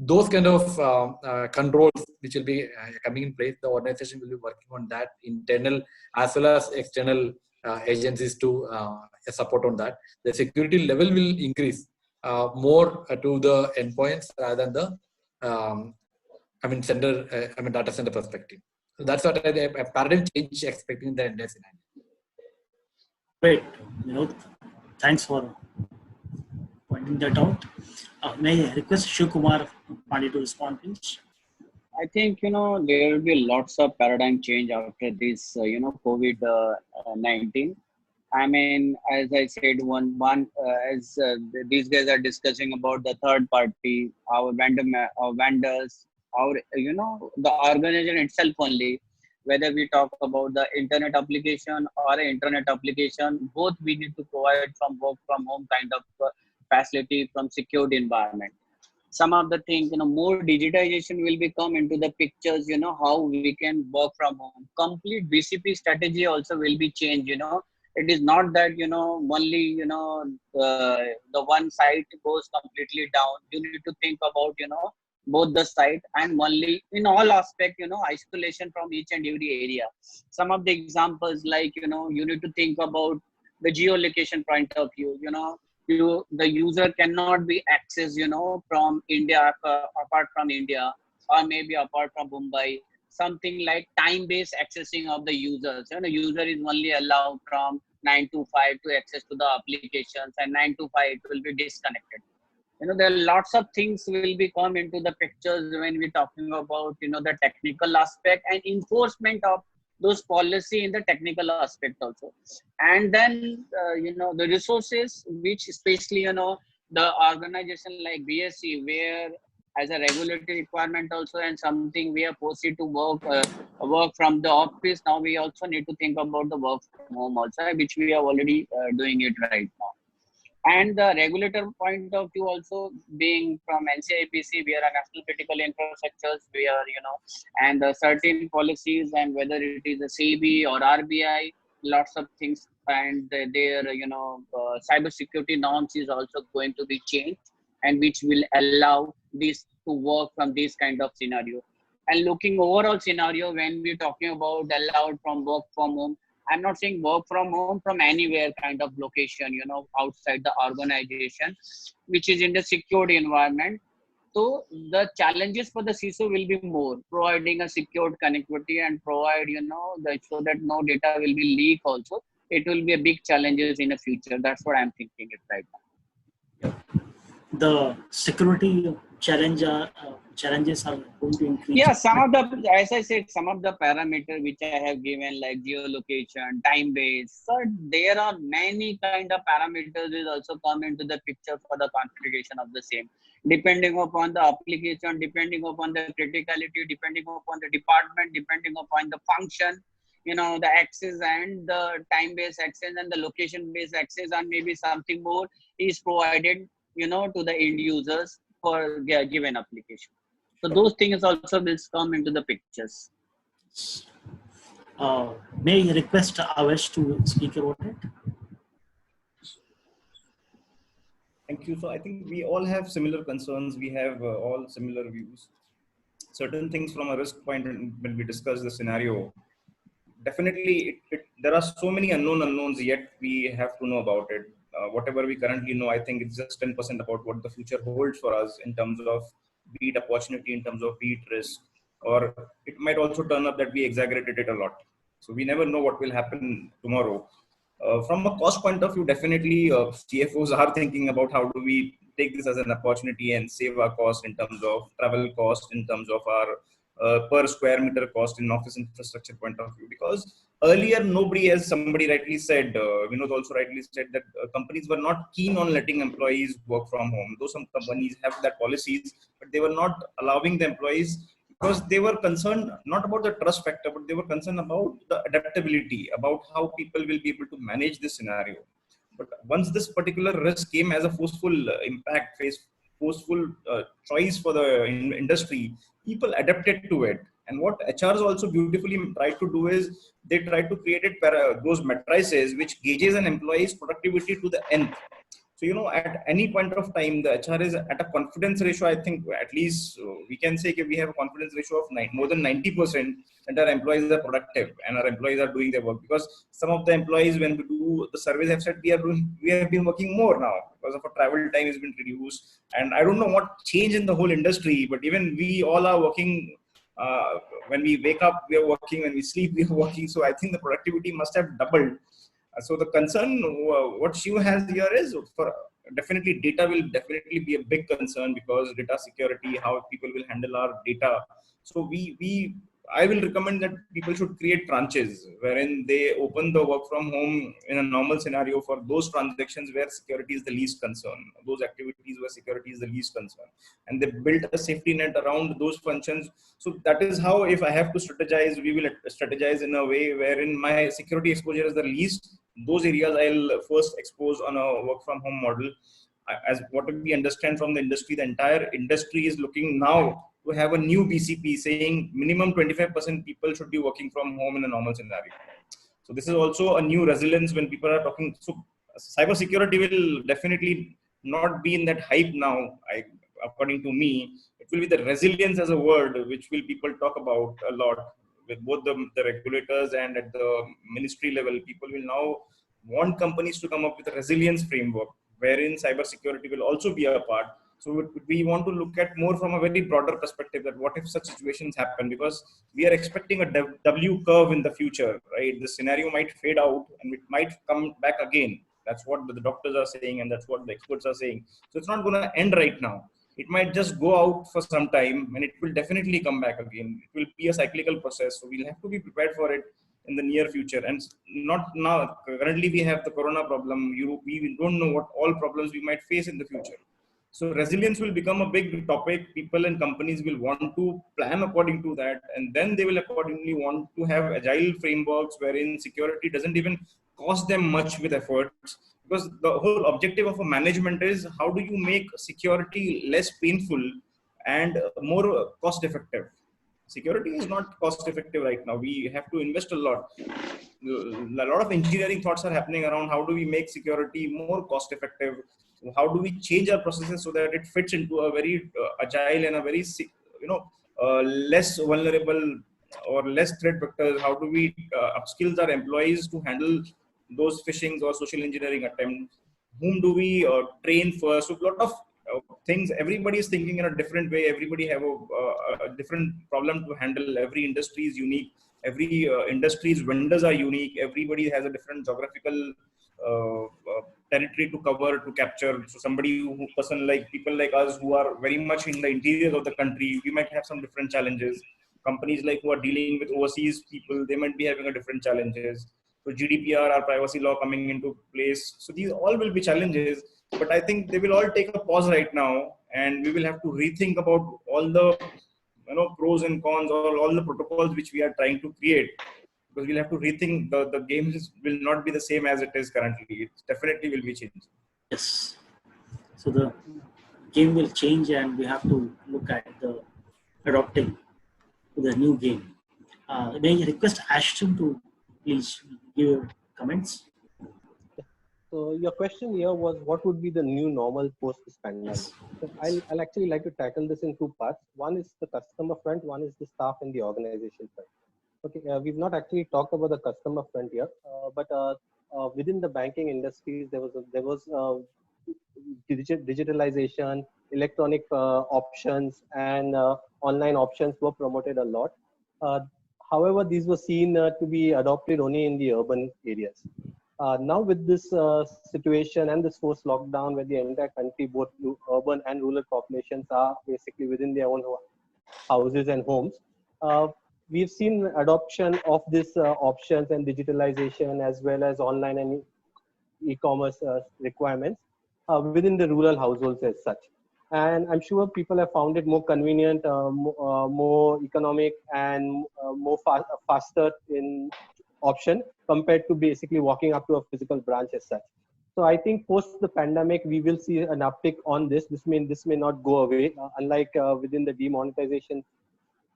those kind of controls which will be coming in place, the organization will be working on that, internal as well as external agencies to support on that. The security level will increase more to the endpoints rather than the data center perspective. So that's what a paradigm change expecting the entire scenario. Great, Vinod. Thanks for pointing that out. May I request Shivkumar Pandey to respond, please? I think, there will be lots of paradigm change after this, COVID-19. I mean, as I said, as these guys are discussing about the third party, our vendors, the organization itself only, whether we talk about the internet application or internet application, both we need to provide from work from home kind of facility from secured environment. Some of the things, more digitization will become into the pictures, how we can work from home. Complete BCP strategy also will be changed, It is not that, only, the one side goes completely down. You need to think about, both the side and only in all aspect, isolation from each and every area. Some of the examples like, you need to think about the geolocation point of view, the user cannot be accessed, from India, apart from India, or maybe apart from Mumbai. Something like time-based accessing of the users. User is only allowed from 9 to 5 to access to the applications, and 9 to 5 it will be disconnected. There are lots of things will be come into the pictures when we're talking about, the technical aspect and enforcement of those policy in the technical aspect also. And then, the resources, which especially, the organization like BSC, where as a regulatory requirement also, and something we are forced to work from the office. Now we also need to think about the work from home also, which we are already doing it right now. And the regulator point of view also, being from NCIPC, we are a national critical infrastructures, we are, and the certain policies, and whether it is a SEBI or RBI, lots of things, and their, cyber security norms is also going to be changed, and which will allow this to work from this kind of scenario. And looking overall scenario, when we're talking about allowed from work from home, I'm not saying work from home from anywhere kind of location, outside the organization, which is in the secured environment. So the challenges for the CISO will be more, providing a secured connectivity and provide, so that no data will be leaked also. it will be a big challenges in the future. That's what I'm thinking it right now. The security challenges are going to increase. Yeah, some of the, as I said, some of the parameters which I have given, like geolocation, time base. So there are many kind of parameters will also come into the picture for the configuration of the same, depending upon the application, depending upon the criticality, depending upon the department, depending upon the function, you know, the access and the time-based access and the location-based access, and maybe something more is provided, you know, to the end users for a given application. So those things also will come into the pictures. May I request Aves to speak about it? Thank you. So I think we all have similar concerns. We have all similar views. Certain things from a risk point when we discuss the scenario, definitely there are so many unknowns yet we have to know about it. Whatever we currently know, I think it's just 10% about what the future holds for us in terms of be it opportunity, in terms of be it risk, or it might also turn up that we exaggerated it a lot. So we never know what will happen tomorrow. From a cost point of view, definitely CFOs are thinking about how do we take this as an opportunity and save our cost in terms of travel cost, in terms of our per square meter cost in office infrastructure point of view. Because earlier, nobody, as somebody rightly said, Vinod also rightly said that companies were not keen on letting employees work from home. Though some companies have that policies, but they were not allowing the employees because they were concerned not about the trust factor, but they were concerned about the adaptability, about how people will be able to manage this scenario. But once this particular risk came as a forceful impact, forceful choice for the industry, people adapted to it. And what HRs also beautifully try to do is they try to create those matrices which gauges an employee's productivity to the nth. So, you know, at any point of time, the HR is at a confidence ratio. I think at least we can say we have a confidence ratio of more than 90% that our employees are productive and our employees are doing their work. Because some of the employees, when we do the surveys, have said we have been working more now because of our travel time has been reduced. And I don't know what changed in the whole industry, but even we all are working. When we wake up, we are working. When we sleep, we are working. So I think the productivity must have doubled. So the concern, what Shiv has here is for definitely data will definitely be a big concern because data security, how people will handle our data. So I will recommend that people should create tranches wherein they open the work from home in a normal scenario for those transactions where security is the least concern, those activities where security is the least concern. And they built a safety net around those functions. So that is how, if I have to strategize, we will strategize in a way wherein my security exposure is the least. Those areas I'll first expose on a work from home model. As what we understand from the industry, the entire industry is looking now to have a new BCP saying minimum 25% people should be working from home in a normal scenario. So this is also a new resilience when people are talking. So cybersecurity will definitely not be in that hype now. According to me, it will be the resilience as a word which will people talk about a lot with both the regulators and at the ministry level. People will now want companies to come up with a resilience framework wherein cybersecurity will also be a part. So we want to look at more from a very broader perspective that what if such situations happen, because we are expecting a W curve in the future, right? The scenario might fade out and it might come back again. That's what the doctors are saying and that's what the experts are saying. So it's not going to end right now. It might just go out for some time and it will definitely come back again. It will be a cyclical process. So we'll have to be prepared for it in the near future. And not now, currently we have the corona problem. We don't know what all problems we might face in the future. So resilience will become a big topic. People and companies will want to plan according to that. And then they will accordingly want to have agile frameworks wherein security doesn't even cost them much with efforts. Because the whole objective of a management is how do you make security less painful and more cost effective. Security is not cost effective right now. We have to invest a lot. A lot of engineering thoughts are happening around how do we make security more cost effective. How do we change our processes so that it fits into a very agile and a very, less vulnerable or less threat vectors? How do we upskill our employees to handle those phishings or social engineering attempts? Whom do we train first? So a lot of things, everybody is thinking in a different way. Everybody have a different problem to handle. Every industry is unique. Every industry's vendors are unique. Everybody has a different geographical territory to cover, to capture. So somebody people like us who are very much in the interior of the country, we might have some different challenges. Companies like who are dealing with overseas people, they might be having a different challenges. So GDPR, our privacy law coming into place. So these all will be challenges, but I think they will all take a pause right now, and we will have to rethink about all the pros and cons, or all the protocols which we are trying to create, because we'll have to rethink the games will not be the same as it is currently. It definitely will be changed. Yes. So the game will change, and we have to look at the adopting to the new game. May I request Ashton to please give your comments? So your question here was, what would be the new normal post this pandemic? Yes. So I'll actually like to tackle this in two parts. One is the customer front, one is the staff and the organization front. Okay, we've not actually talked about the customer front here, but within the banking industries, there was digitalization, electronic options, and online options were promoted a lot. However, these were seen to be adopted only in the urban areas. Now with this situation and this forced lockdown, where the entire country, both urban and rural populations, are basically within their own houses and homes, we've seen adoption of these options and digitalization, as well as online and e-commerce requirements within the rural households as such. And I'm sure people have found it more convenient, more economic, and more faster in option compared to basically walking up to a physical branch as such. So I think post the pandemic, we will see an uptick on this. This may not go away, unlike within the demonetization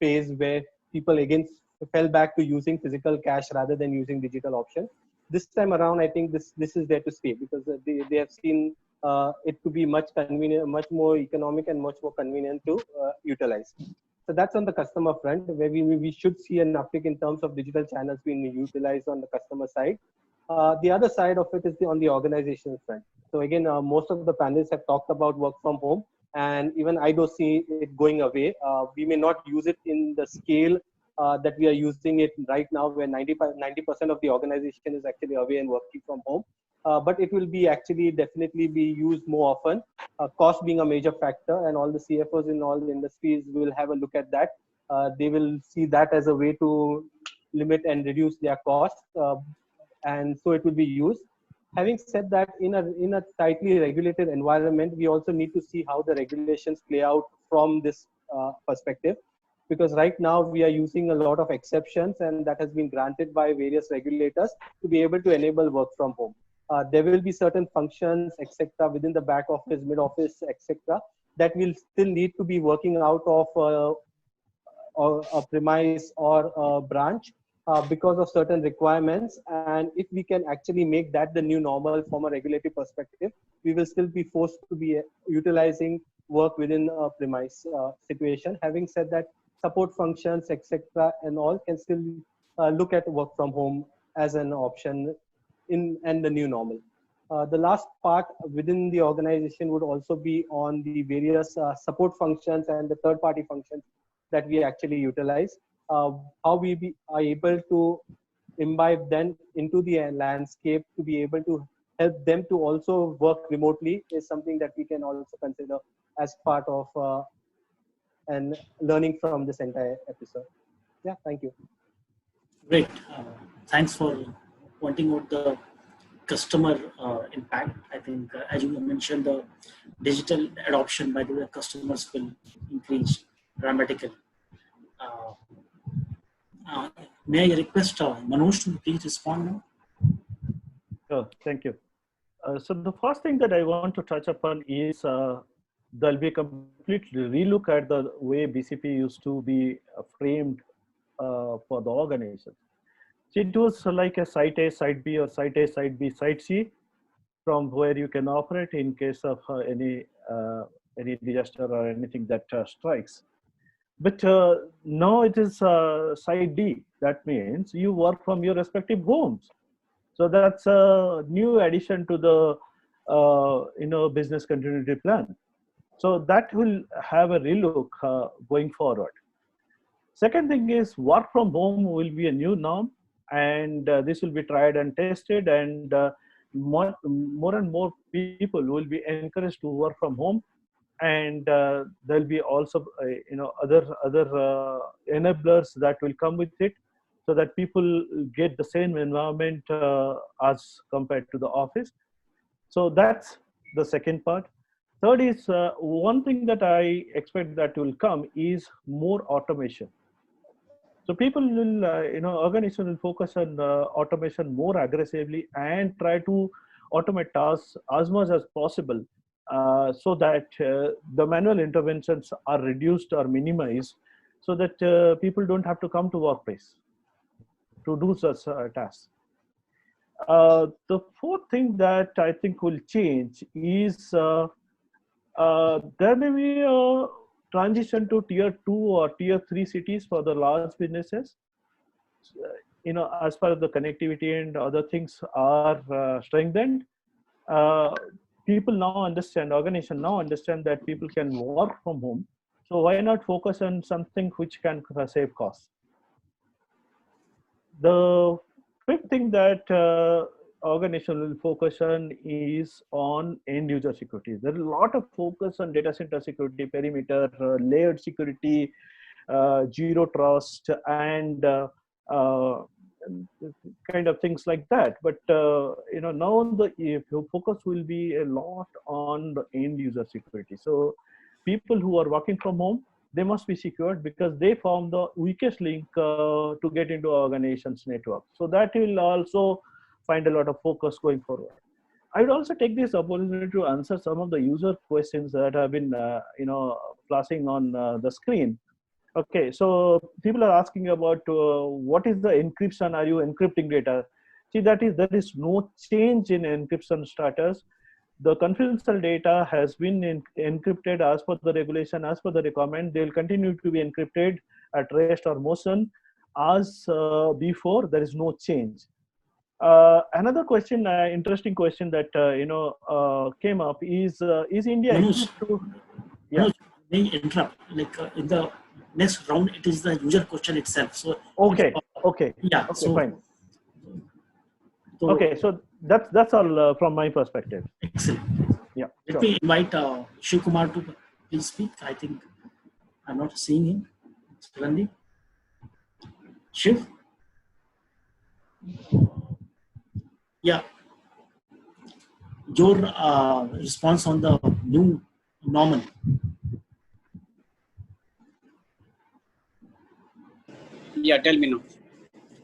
phase, where people again fell back to using physical cash rather than using digital options. This time around, I think this is there to stay, because they have seen it to be much convenient, much more economic, and much more convenient to utilize. So that's on the customer front, where we should see an uptick in terms of digital channels being utilized on the customer side. The other side of it is on the organizational front. So again, most of the panelists have talked about work from home, and even I don't see it going away. We may not use it in the scale that we are using it right now, where 90% of the organization is actually away and working from home. But it will be definitely be used more often, cost being a major factor, and all the CFOs in all the industries will have a look at that. They will see that as a way to limit and reduce their costs, and so it will be used. Having said that, in a tightly regulated environment, we also need to see how the regulations play out from this perspective, because right now we are using a lot of exceptions, and that has been granted by various regulators to be able to enable work from home. There will be certain functions, etc., within the back office, mid office, etc., that will still need to be working out of a premise or a branch because of certain requirements. And if we can actually make that the new normal from a regulatory perspective, we will still be forced to be utilizing work within a premise situation. Having said that, support functions, etc., and all can still look at work from home as an option and the new normal. The last part within the organization would also be on the various support functions and the third-party functions that we actually utilize. How we are able to imbibe them into the landscape to be able to help them to also work remotely is something that we can also consider as part of and learning from this entire episode. Yeah, thank you. Great. Thanks for pointing out the customer impact. I think, as you mentioned, the digital adoption by the customers will increase dramatically. May I request Manoj to please respond now? Sure, thank you. So the first thing that I want to touch upon is there'll be a complete relook at the way BCP used to be framed for the organization. So it was like a site A, site B, or site A, site B, site C, from where you can operate in case of any disaster or anything that strikes. But now it is site D. That means you work from your respective homes. So that's a new addition to the business continuity plan. So that will have a relook going forward. Second thing is work from home will be a new norm, and this will be tried and tested, and more and more people will be encouraged to work from home, and there'll be also other enablers that will come with it, so that people get the same environment as compared to the office. So that's the second part. Third is one thing that I expect that will come is more automation. So people will, organization will focus on automation more aggressively and try to automate tasks as much as possible, so that the manual interventions are reduced or minimized, so that people don't have to come to workplace to do such tasks. The fourth thing that I think will change is there may be a transition to tier 2 or tier 3 cities for the large businesses. As far as the connectivity and other things are strengthened, people now understand, organization now understand that people can work from home. So why not focus on something which can save costs? The fifth thing that organization will focus on is on end user security. There is a lot of focus on data center security, perimeter, layered security, zero trust, and kind of things like that. But now the focus will be a lot on the end user security. So people who are working from home, they must be secured, because they form the weakest link to get into organization's network. So that will also find a lot of focus going forward. I would also take this opportunity to answer some of the user questions that have been, flashing on the screen. Okay, so people are asking about what is the encryption? Are you encrypting data? See, there is no change in encryption status. The confidential data has been encrypted as per the regulation, as per the requirement. They will continue to be encrypted at rest or motion as before. There is no change. Another question, interesting question that came up is India Manoj, to? Yeah. Manoj, may I interrupt? In the next round, it is the user question itself. So okay. Yeah. Okay, so fine. Okay, so that's all from my perspective. Excellent. Yeah. Let me invite Shivkumar to please speak. I think I'm not seeing him. Sarangi. Shiv. Yeah. Your response on the new normal. Yeah, tell me now.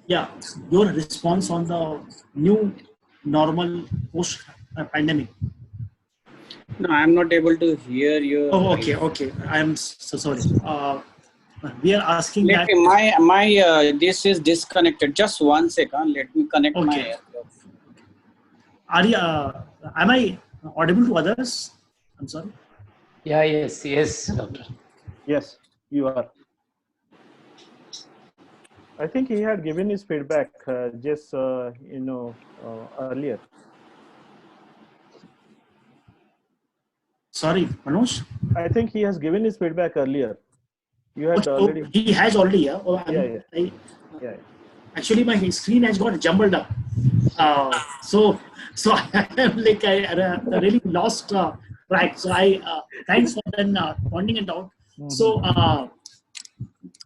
Yeah, your response on the new normal post-pandemic. No, I'm not able to hear you. Oh, okay. I'm so sorry. We are asking Let that. me, my this is disconnected. Just 1 second. Let me connect my. Am I audible to others? I'm sorry. Yeah, yes, doctor. Yes, you are. I think he had given his feedback just earlier. Sorry, Manoj. I think he has given his feedback earlier. You had already. He has already. Yeah. Yeah. Actually, my screen has got jumbled up. So I am I really lost track. So I thanks for then pointing it out. Mm-hmm. So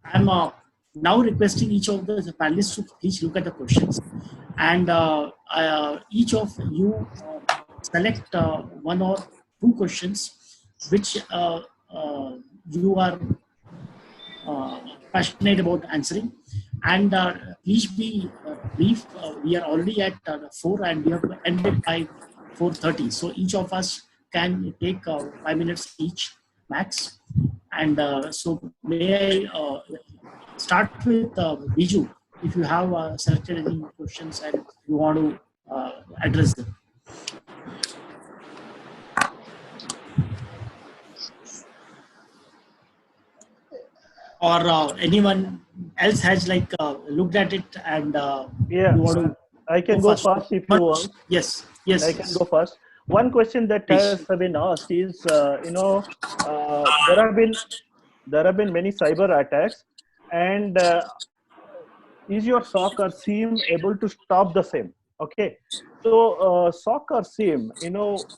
I'm now requesting each of the panelists to please look at the questions, and each of you select one or two questions which you are passionate about answering, and please be brief. We are already at 4 and we have to end it by 4:30. So each of us can take 5 minutes each max. And so may I start with Biju, if you have selected any questions and you want to address them. Or anyone else has looked at it and yeah, you want to I can go first if you want. Yes. I can go first. One question that has been asked is, there have been many cyber attacks, and is your SOC or SIEM able to stop the same? Okay, so SOC or SIEM,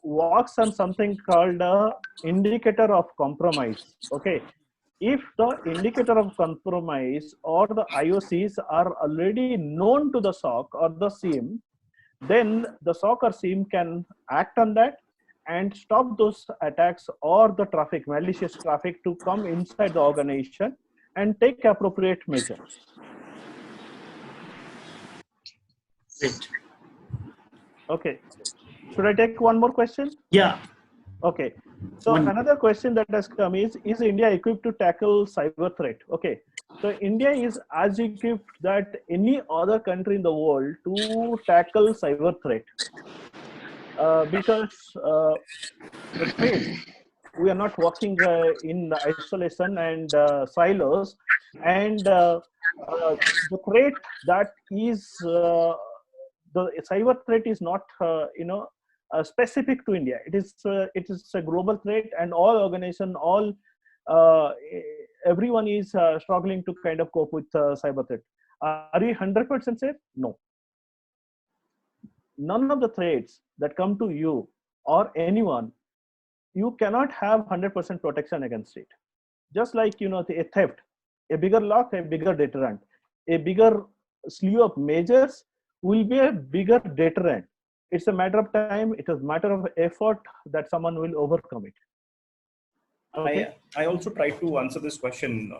works on something called a indicator of compromise. Okay, if the indicator of compromise or the IOCs are already known to the SOC or the SIEM, then the SOC or SIEM can act on that and stop those attacks or the traffic, malicious traffic, to come inside the organization and take appropriate measures. Great. Okay. Should I take one more question? Yeah. Okay. So another question that has come is India equipped to tackle cyber threat? Okay. So India is as equipped that any other country in the world to tackle cyber threat. Because the threat, we are not working in isolation and silos, and the threat that is the cyber threat is not specific to India. It is a global threat, and all organization, everyone is struggling to kind of cope with cyber threat. Are we 100% safe? No. None of the threats that come to you or anyone, you cannot have 100% protection against it. Just like a theft, a bigger lock, a bigger deterrent, a bigger slew of measures will be a bigger deterrent. It's a matter of time. It is a matter of effort that someone will overcome it. Okay. I also tried to answer this question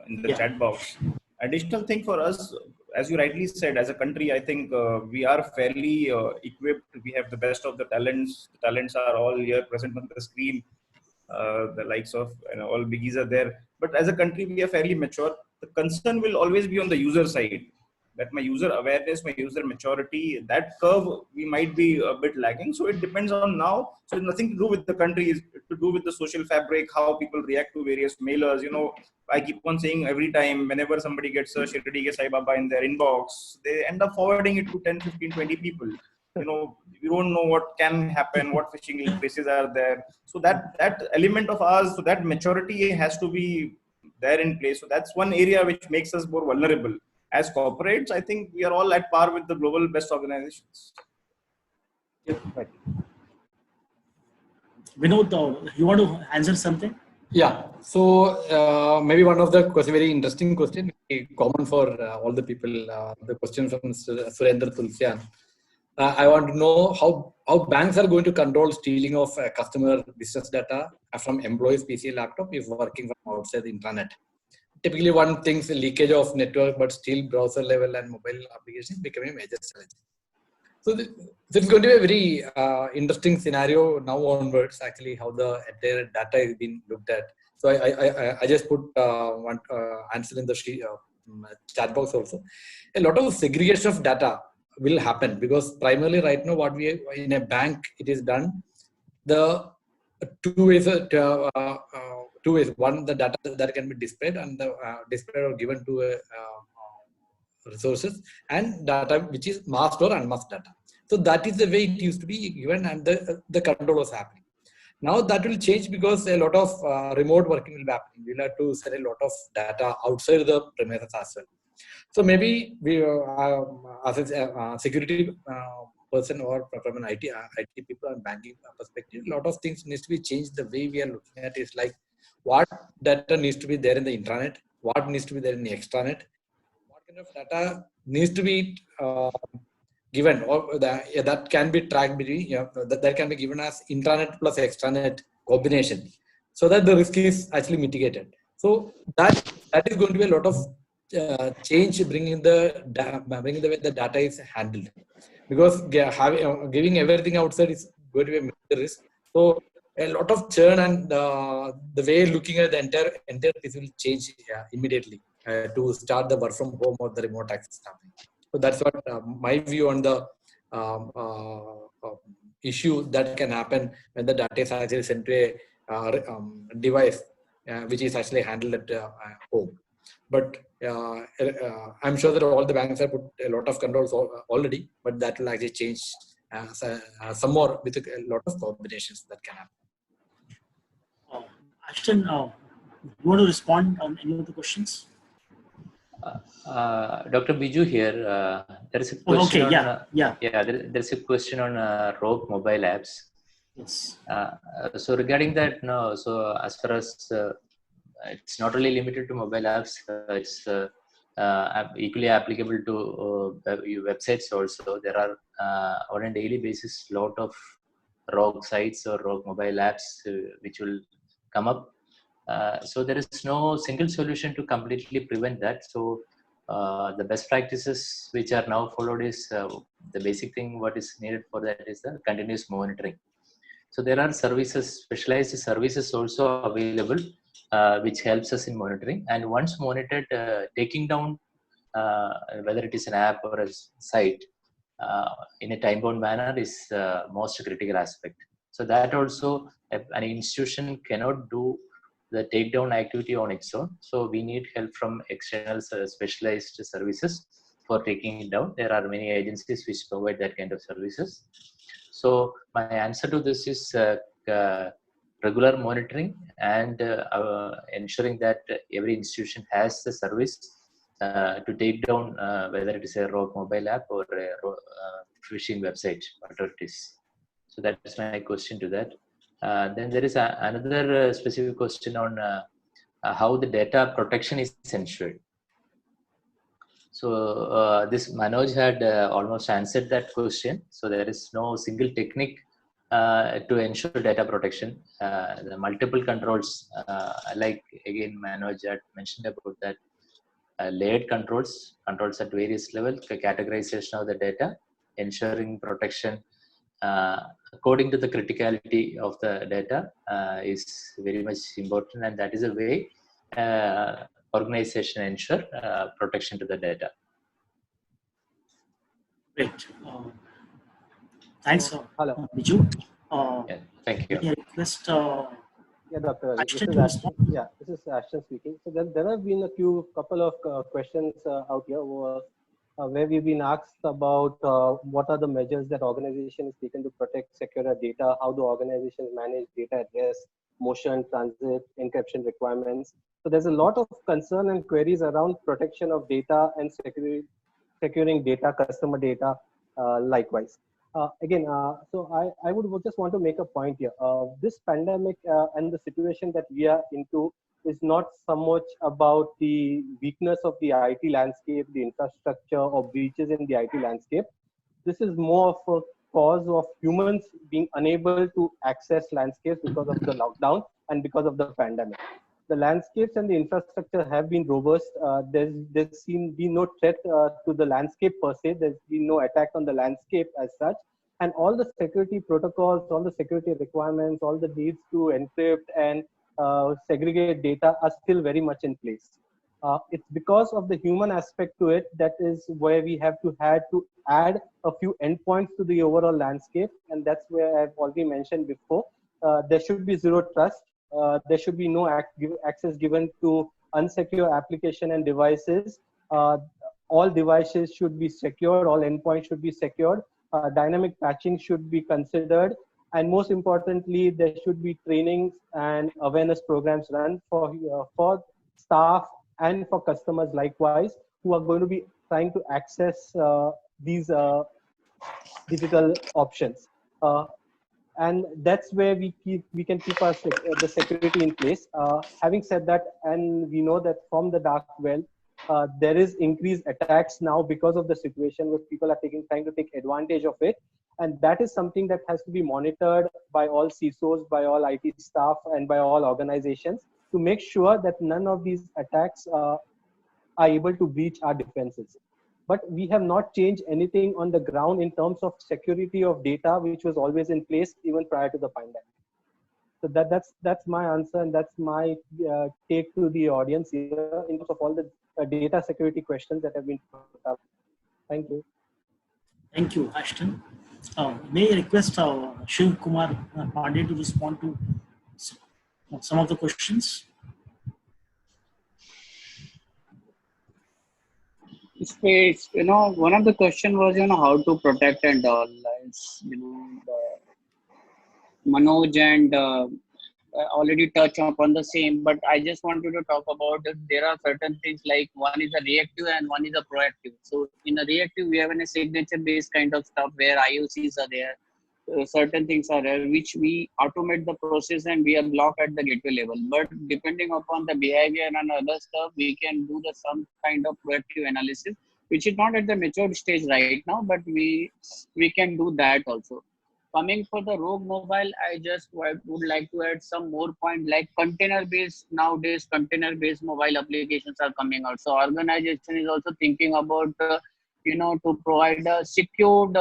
in the chat box. Additional thing for us, as you rightly said, as a country, I think we are fairly equipped. We have the best of the talents. The talents are all here present on the screen. The likes of all biggies are there. But as a country, we are fairly mature. The concern will always be on the user side. That my user awareness, my user maturity, that curve we might be a bit lagging. So it depends on now. So it's nothing to do with the country, it's to do with the social fabric, how people react to various mailers. I keep on saying every time, whenever somebody gets a Shirdi Ke Sai Baba in their inbox, they end up forwarding it to 10, 15, 20 people. You don't know what can happen, what phishing traces are there. So that element of ours, so that maturity has to be there in place. So that's one area which makes us more vulnerable. As corporates, I think we are all at par with the global best organizations. Right. Vinod, you want to answer something? Yeah. So maybe one of the very interesting question, common for all the people. The question from Surendra Tulsian. I want to know how banks are going to control stealing of customer business data from employees' PC laptop if working from outside the intranet. Typically, one thinks leakage of network, but still browser level and mobile applications becoming a major challenge. So it's going to be a very interesting scenario now onwards, actually, how the entire data is being looked at. So I just put one answer in the chat box also. A lot of segregation of data will happen because primarily right now what we in a bank it is done the two ways. One, the data that can be displayed and displayed or given to resources, and data which is masked or unmasked data. So that is the way it used to be given, and the control was happening. Now that will change because a lot of remote working will be happening. We'll have to send a lot of data outside the premises as well. So maybe we, as a security person or from an IT people and banking perspective, a lot of things needs to be changed. The way we are looking at it is like what data needs to be there in the intranet, what needs to be there in the extranet, what kind of data needs to be given, or that can be tracked between, that can be given as intranet plus extranet combination, so that the risk is actually mitigated. So that is going to be a lot of change bringing the way the data is handled, because giving everything outside is going to be a major risk. So a lot of churn and the way looking at the entire piece will change immediately to start the work from home or the remote access happening. So that's what my view on the issue that can happen when the data is actually sent to a device which is actually handled at home. But I'm sure that all the banks have put a lot of controls already, but that will actually change some more with a lot of combinations that can happen. Ashton, you want to respond on any of the questions? Dr. Biju here. There is a question there's a question on rogue mobile apps. Yes. So regarding that, no. So as far as it's not really limited to mobile apps, it's equally applicable to websites also. There are on a daily basis lot of rogue sites or rogue mobile apps which will come up. So there is no single solution to completely prevent that. So the best practices which are now followed is the basic thing what is needed for that is the continuous monitoring. So there are services, specialized services also available which helps us in monitoring, and once monitored, taking down whether it is an app or a site in a time-bound manner is most critical aspect. So that also an institution cannot do the takedown activity on its own. So we need help from external specialized services for taking it down. There are many agencies which provide that kind of services. So my answer to this is regular monitoring and ensuring that every institution has the service to take down whether it is a rogue mobile app or a phishing website, whatever it is. So that is my question to that. Then there is another specific question on how the data protection is ensured. So this Manoj had almost answered that question. So there is no single technique to ensure data protection. The multiple controls, like again Manoj had mentioned about that, layered controls at various levels, categorization of the data, ensuring protection according to the criticality of the data is very much important, and that is a way organization ensure protection to the data. Great. Thanks, Biju. Yeah, thank you. May I request Dr. Ravi. Ashton to respond? This is Ashton speaking. So there have been couple of questions out here where we've been asked about what are the measures that organization is taken to protect secure data, how do organizations manage data at rest, motion, transit, encryption requirements. So there's a lot of concern and queries around protection of data and securing data, customer data, likewise. So I would just want to make a point here. This pandemic and the situation that we are into is not so much about the weakness of the IT landscape, the infrastructure, or breaches in the IT landscape. This is more of a cause of humans being unable to access landscapes because of the lockdown and because of the pandemic. The landscapes and the infrastructure have been robust. There's been no threat to the landscape per se. There's been no attack on the landscape as such. And all the security protocols, all the security requirements, all the needs to encrypt and segregate data are still very much in place. It's because of the human aspect to it that is where we had to add a few endpoints to the overall landscape. And that's where I've already mentioned before. There should be zero trust. There should be no access given to unsecure application and devices. All devices should be secured. All endpoints should be secured. Dynamic patching should be considered. And most importantly, there should be trainings and awareness programs run for staff and for customers likewise, who are going to be trying to access these digital options. And that's where we can keep the security in place. Having said that, and we know that from the dark web, there is increased attacks now because of the situation where people are trying to take advantage of it. And that is something that has to be monitored by all CISOs, by all IT staff, and by all organizations to make sure that none of these attacks are able to breach our defenses. But we have not changed anything on the ground in terms of security of data, which was always in place even prior to the pandemic. So that's my answer, and that's my take to the audience here in terms of all the data security questions that have been put up. Thank you. Thank you, Ashton. May I request Shivkumar Pandey to respond to some of the questions? space, one of the question was, how to protect and all. Manoj and already touched upon the same, but I just wanted to talk about that there are certain things like one is a reactive and one is a proactive. So in a reactive, we have a signature based kind of stuff where IOCs are there. Certain things are there which we automate the process and we are blocked at the gateway level. But depending upon the behavior and other stuff, we can do the some kind of proactive analysis, which is not at the mature stage right now, but we can do that also. Coming for the rogue mobile, I just would like to add some more point like container based. Nowadays container based mobile applications are coming out, so organization is also thinking about to provide a secured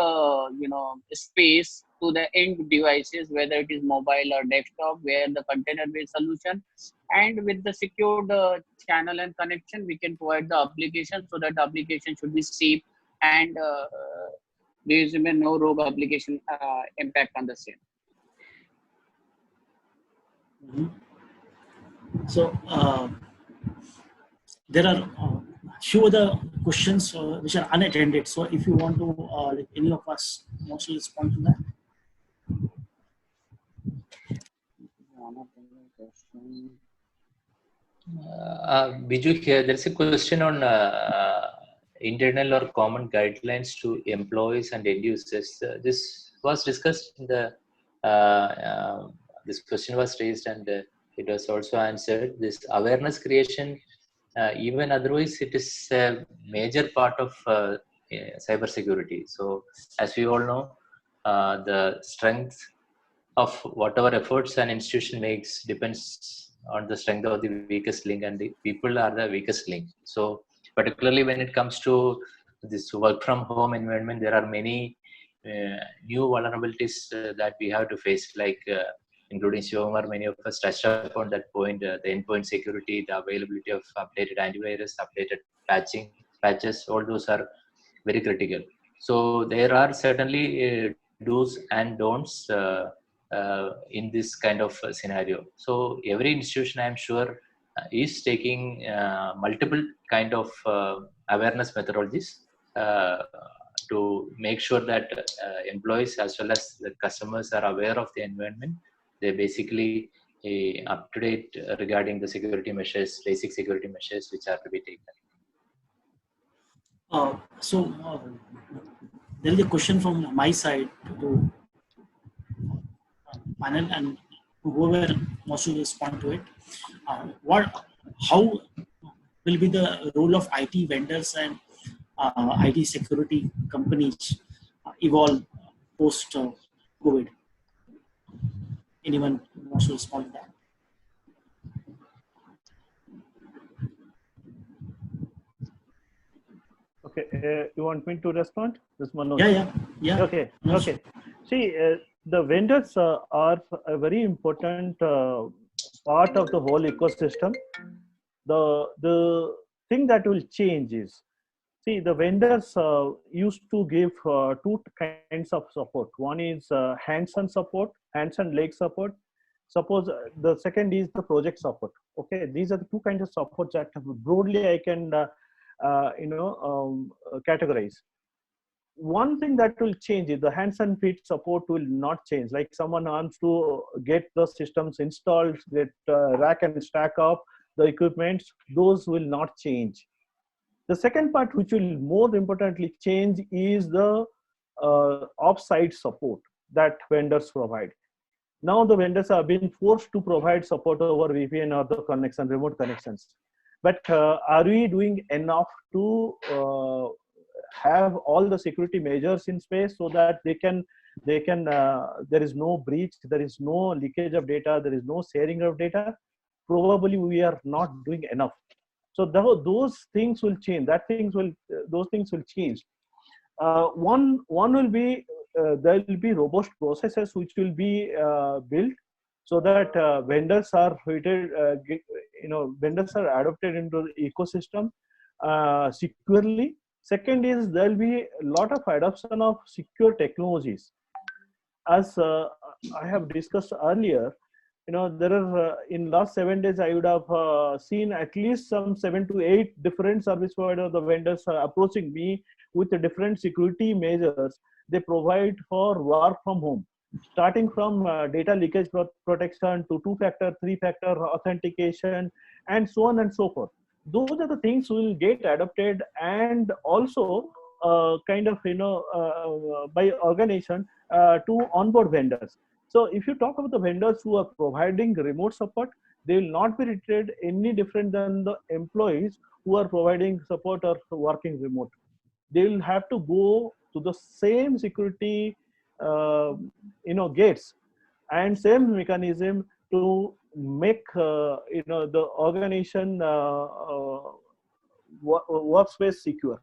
space to the end devices, whether it is mobile or desktop, where the container based solution and with the secured channel and connection, we can provide the application so that the application should be safe and there is even no rogue application impact on the same. So there are few other questions which are unattended. So if you want to, like any of us wants to respond to that. Biju, here there's a question on internal or common guidelines to employees and end users. This was discussed in the this question was raised and it was also answered. This awareness creation, even otherwise, it is a major part of cyber security. So as we all know, the strength of whatever efforts an institution makes depends on the strength of the weakest link, and the people are the weakest link. So particularly when it comes to this work from home environment, there are many new vulnerabilities that we have to face, like including Shivkumar, many of us touched upon that point, the endpoint security, the availability of updated antivirus, updated patches, all those are very critical. So there are certainly do's and don'ts in this kind of scenario. So every institution, I'm sure, is taking multiple kind of awareness methodologies to make sure that employees as well as the customers are aware of the environment. They're basically up to date regarding the security measures, basic security measures which are to be taken. There is a question from my side to panel and whoever wants to respond to it. How will be the role of IT vendors and IT security companies evolve post COVID? Anyone wants to respond to that? Okay, you want me to respond? This Manoj? Yeah. Okay. See, the vendors are a very important part of the whole ecosystem. The thing that will change is, see, the vendors used to give two kinds of support. One is hands-on support, hands and leg support. Suppose the second is the project support. Okay, these are the two kinds of support that broadly I can categorize. One thing that will change is the hands and feet support will not change. Like someone wants to get the systems installed, get rack and stack up the equipment, those will not change. The second part, which will more importantly change, is the offsite support that vendors provide. Now the vendors have been forced to provide support over VPN or the connection, remote connections. But are we doing enough to have all the security measures in place so that there is no breach, there is no leakage of data, there is no sharing of data? Probably we are not doing enough. So those things will change. Those things will change. One will be there will be robust processes which will be built so that vendors are vendors are adopted into the ecosystem securely. Second is there will be a lot of adoption of secure technologies. As I have discussed earlier, there are in last 7 days I would have seen at least some 7 to 8 different service provider, the vendors approaching me with the different security measures they provide for work from home, starting from data leakage protection to 2-factor, 3-factor authentication, and so on and so forth. Those are the things will get adopted, and also kind of by organization to onboard vendors. So if you talk about the vendors who are providing remote support, they will not be treated any different than the employees who are providing support or working remote. They will have to go to the same security gates and same mechanism to make the organization workspace secure.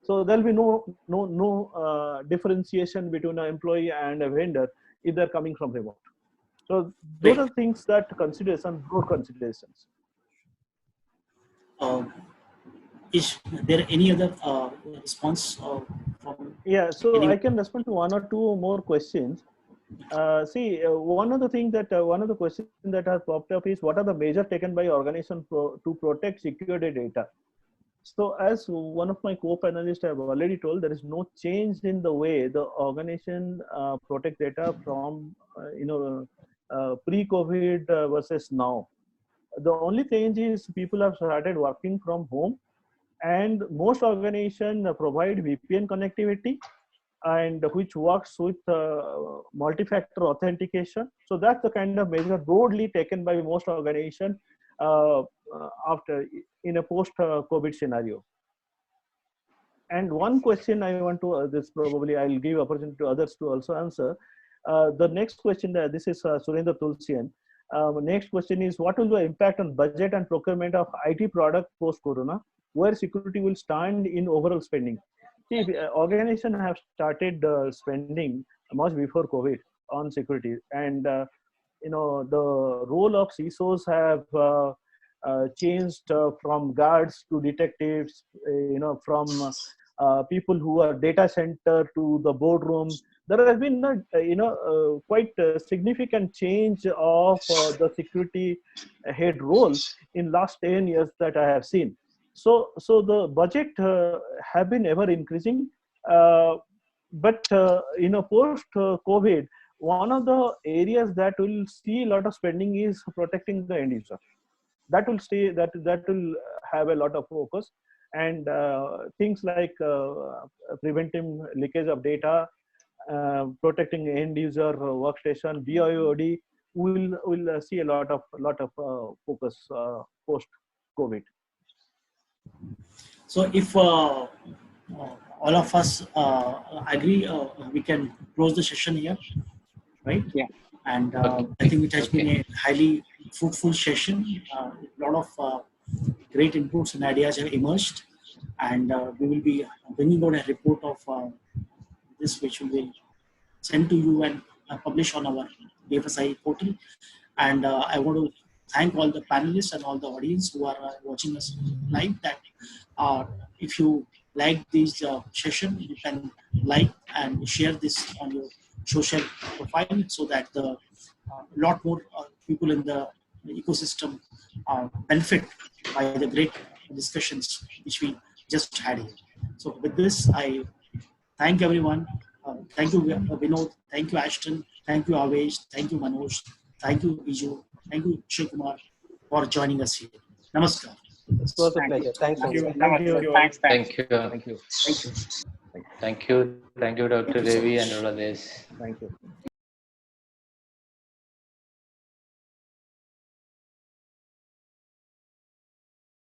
So there'll be no differentiation between an employee and a vendor if they're coming from remote. So those are things that consideration, broad considerations. Is there any other response from? Yeah, so I can respond to 1 or 2 more questions. One of the questions that has popped up is, what are the measures taken by organization to protect security data? So as one of my co-panelists have already told, there is no change in the way the organization protect data from pre-COVID versus now. The only change is people have started working from home, and most organizations provide VPN connectivity, and which works with multi-factor authentication. So that's the kind of measure broadly taken by most organizations after in a post-COVID scenario. And one question I want to, this probably I'll give opportunity to others to also answer. The next question, this is Surendra Tulsian. Next question is, what will be the impact on budget and procurement of IT product post-corona, where security will stand in overall spending? See, organizations have started spending much before COVID on security, and the role of CISOs have changed from guards to detectives, from people who are data center to the boardroom. There has been quite a significant change of the security head role in last 10 years that I have seen. So the budget have been ever increasing, but post COVID, one of the areas that will see a lot of spending is protecting the end user. That will stay. That will have a lot of focus, and things like preventing leakage of data, protecting end user workstation, BIOD will see a lot of focus post COVID. So if all of us agree, we can close the session here, right? Yeah. And I think it has been a highly fruitful session. A lot of great inputs and ideas have emerged, and we will be bringing out a report of this, which we will send to you and publish on our BFSI portal. And I want to thank all the panelists and all the audience who are watching us live. That if you like this session, you can like and share this on your social profile, so that a lot more people in the ecosystem benefit by the great discussions which we just had here. So with this, I thank everyone. Thank you, Vinod. Thank you, Ashton. Thank you, Avez. Thank you, Manoj. Thank you, Biju. Thank you, Shivkumar, for joining us here. Namaskar. It was a pleasure. Thanks. Thank you. Thank you. Thank you. Thank you, Dr. Ravi and all of this. Thank you.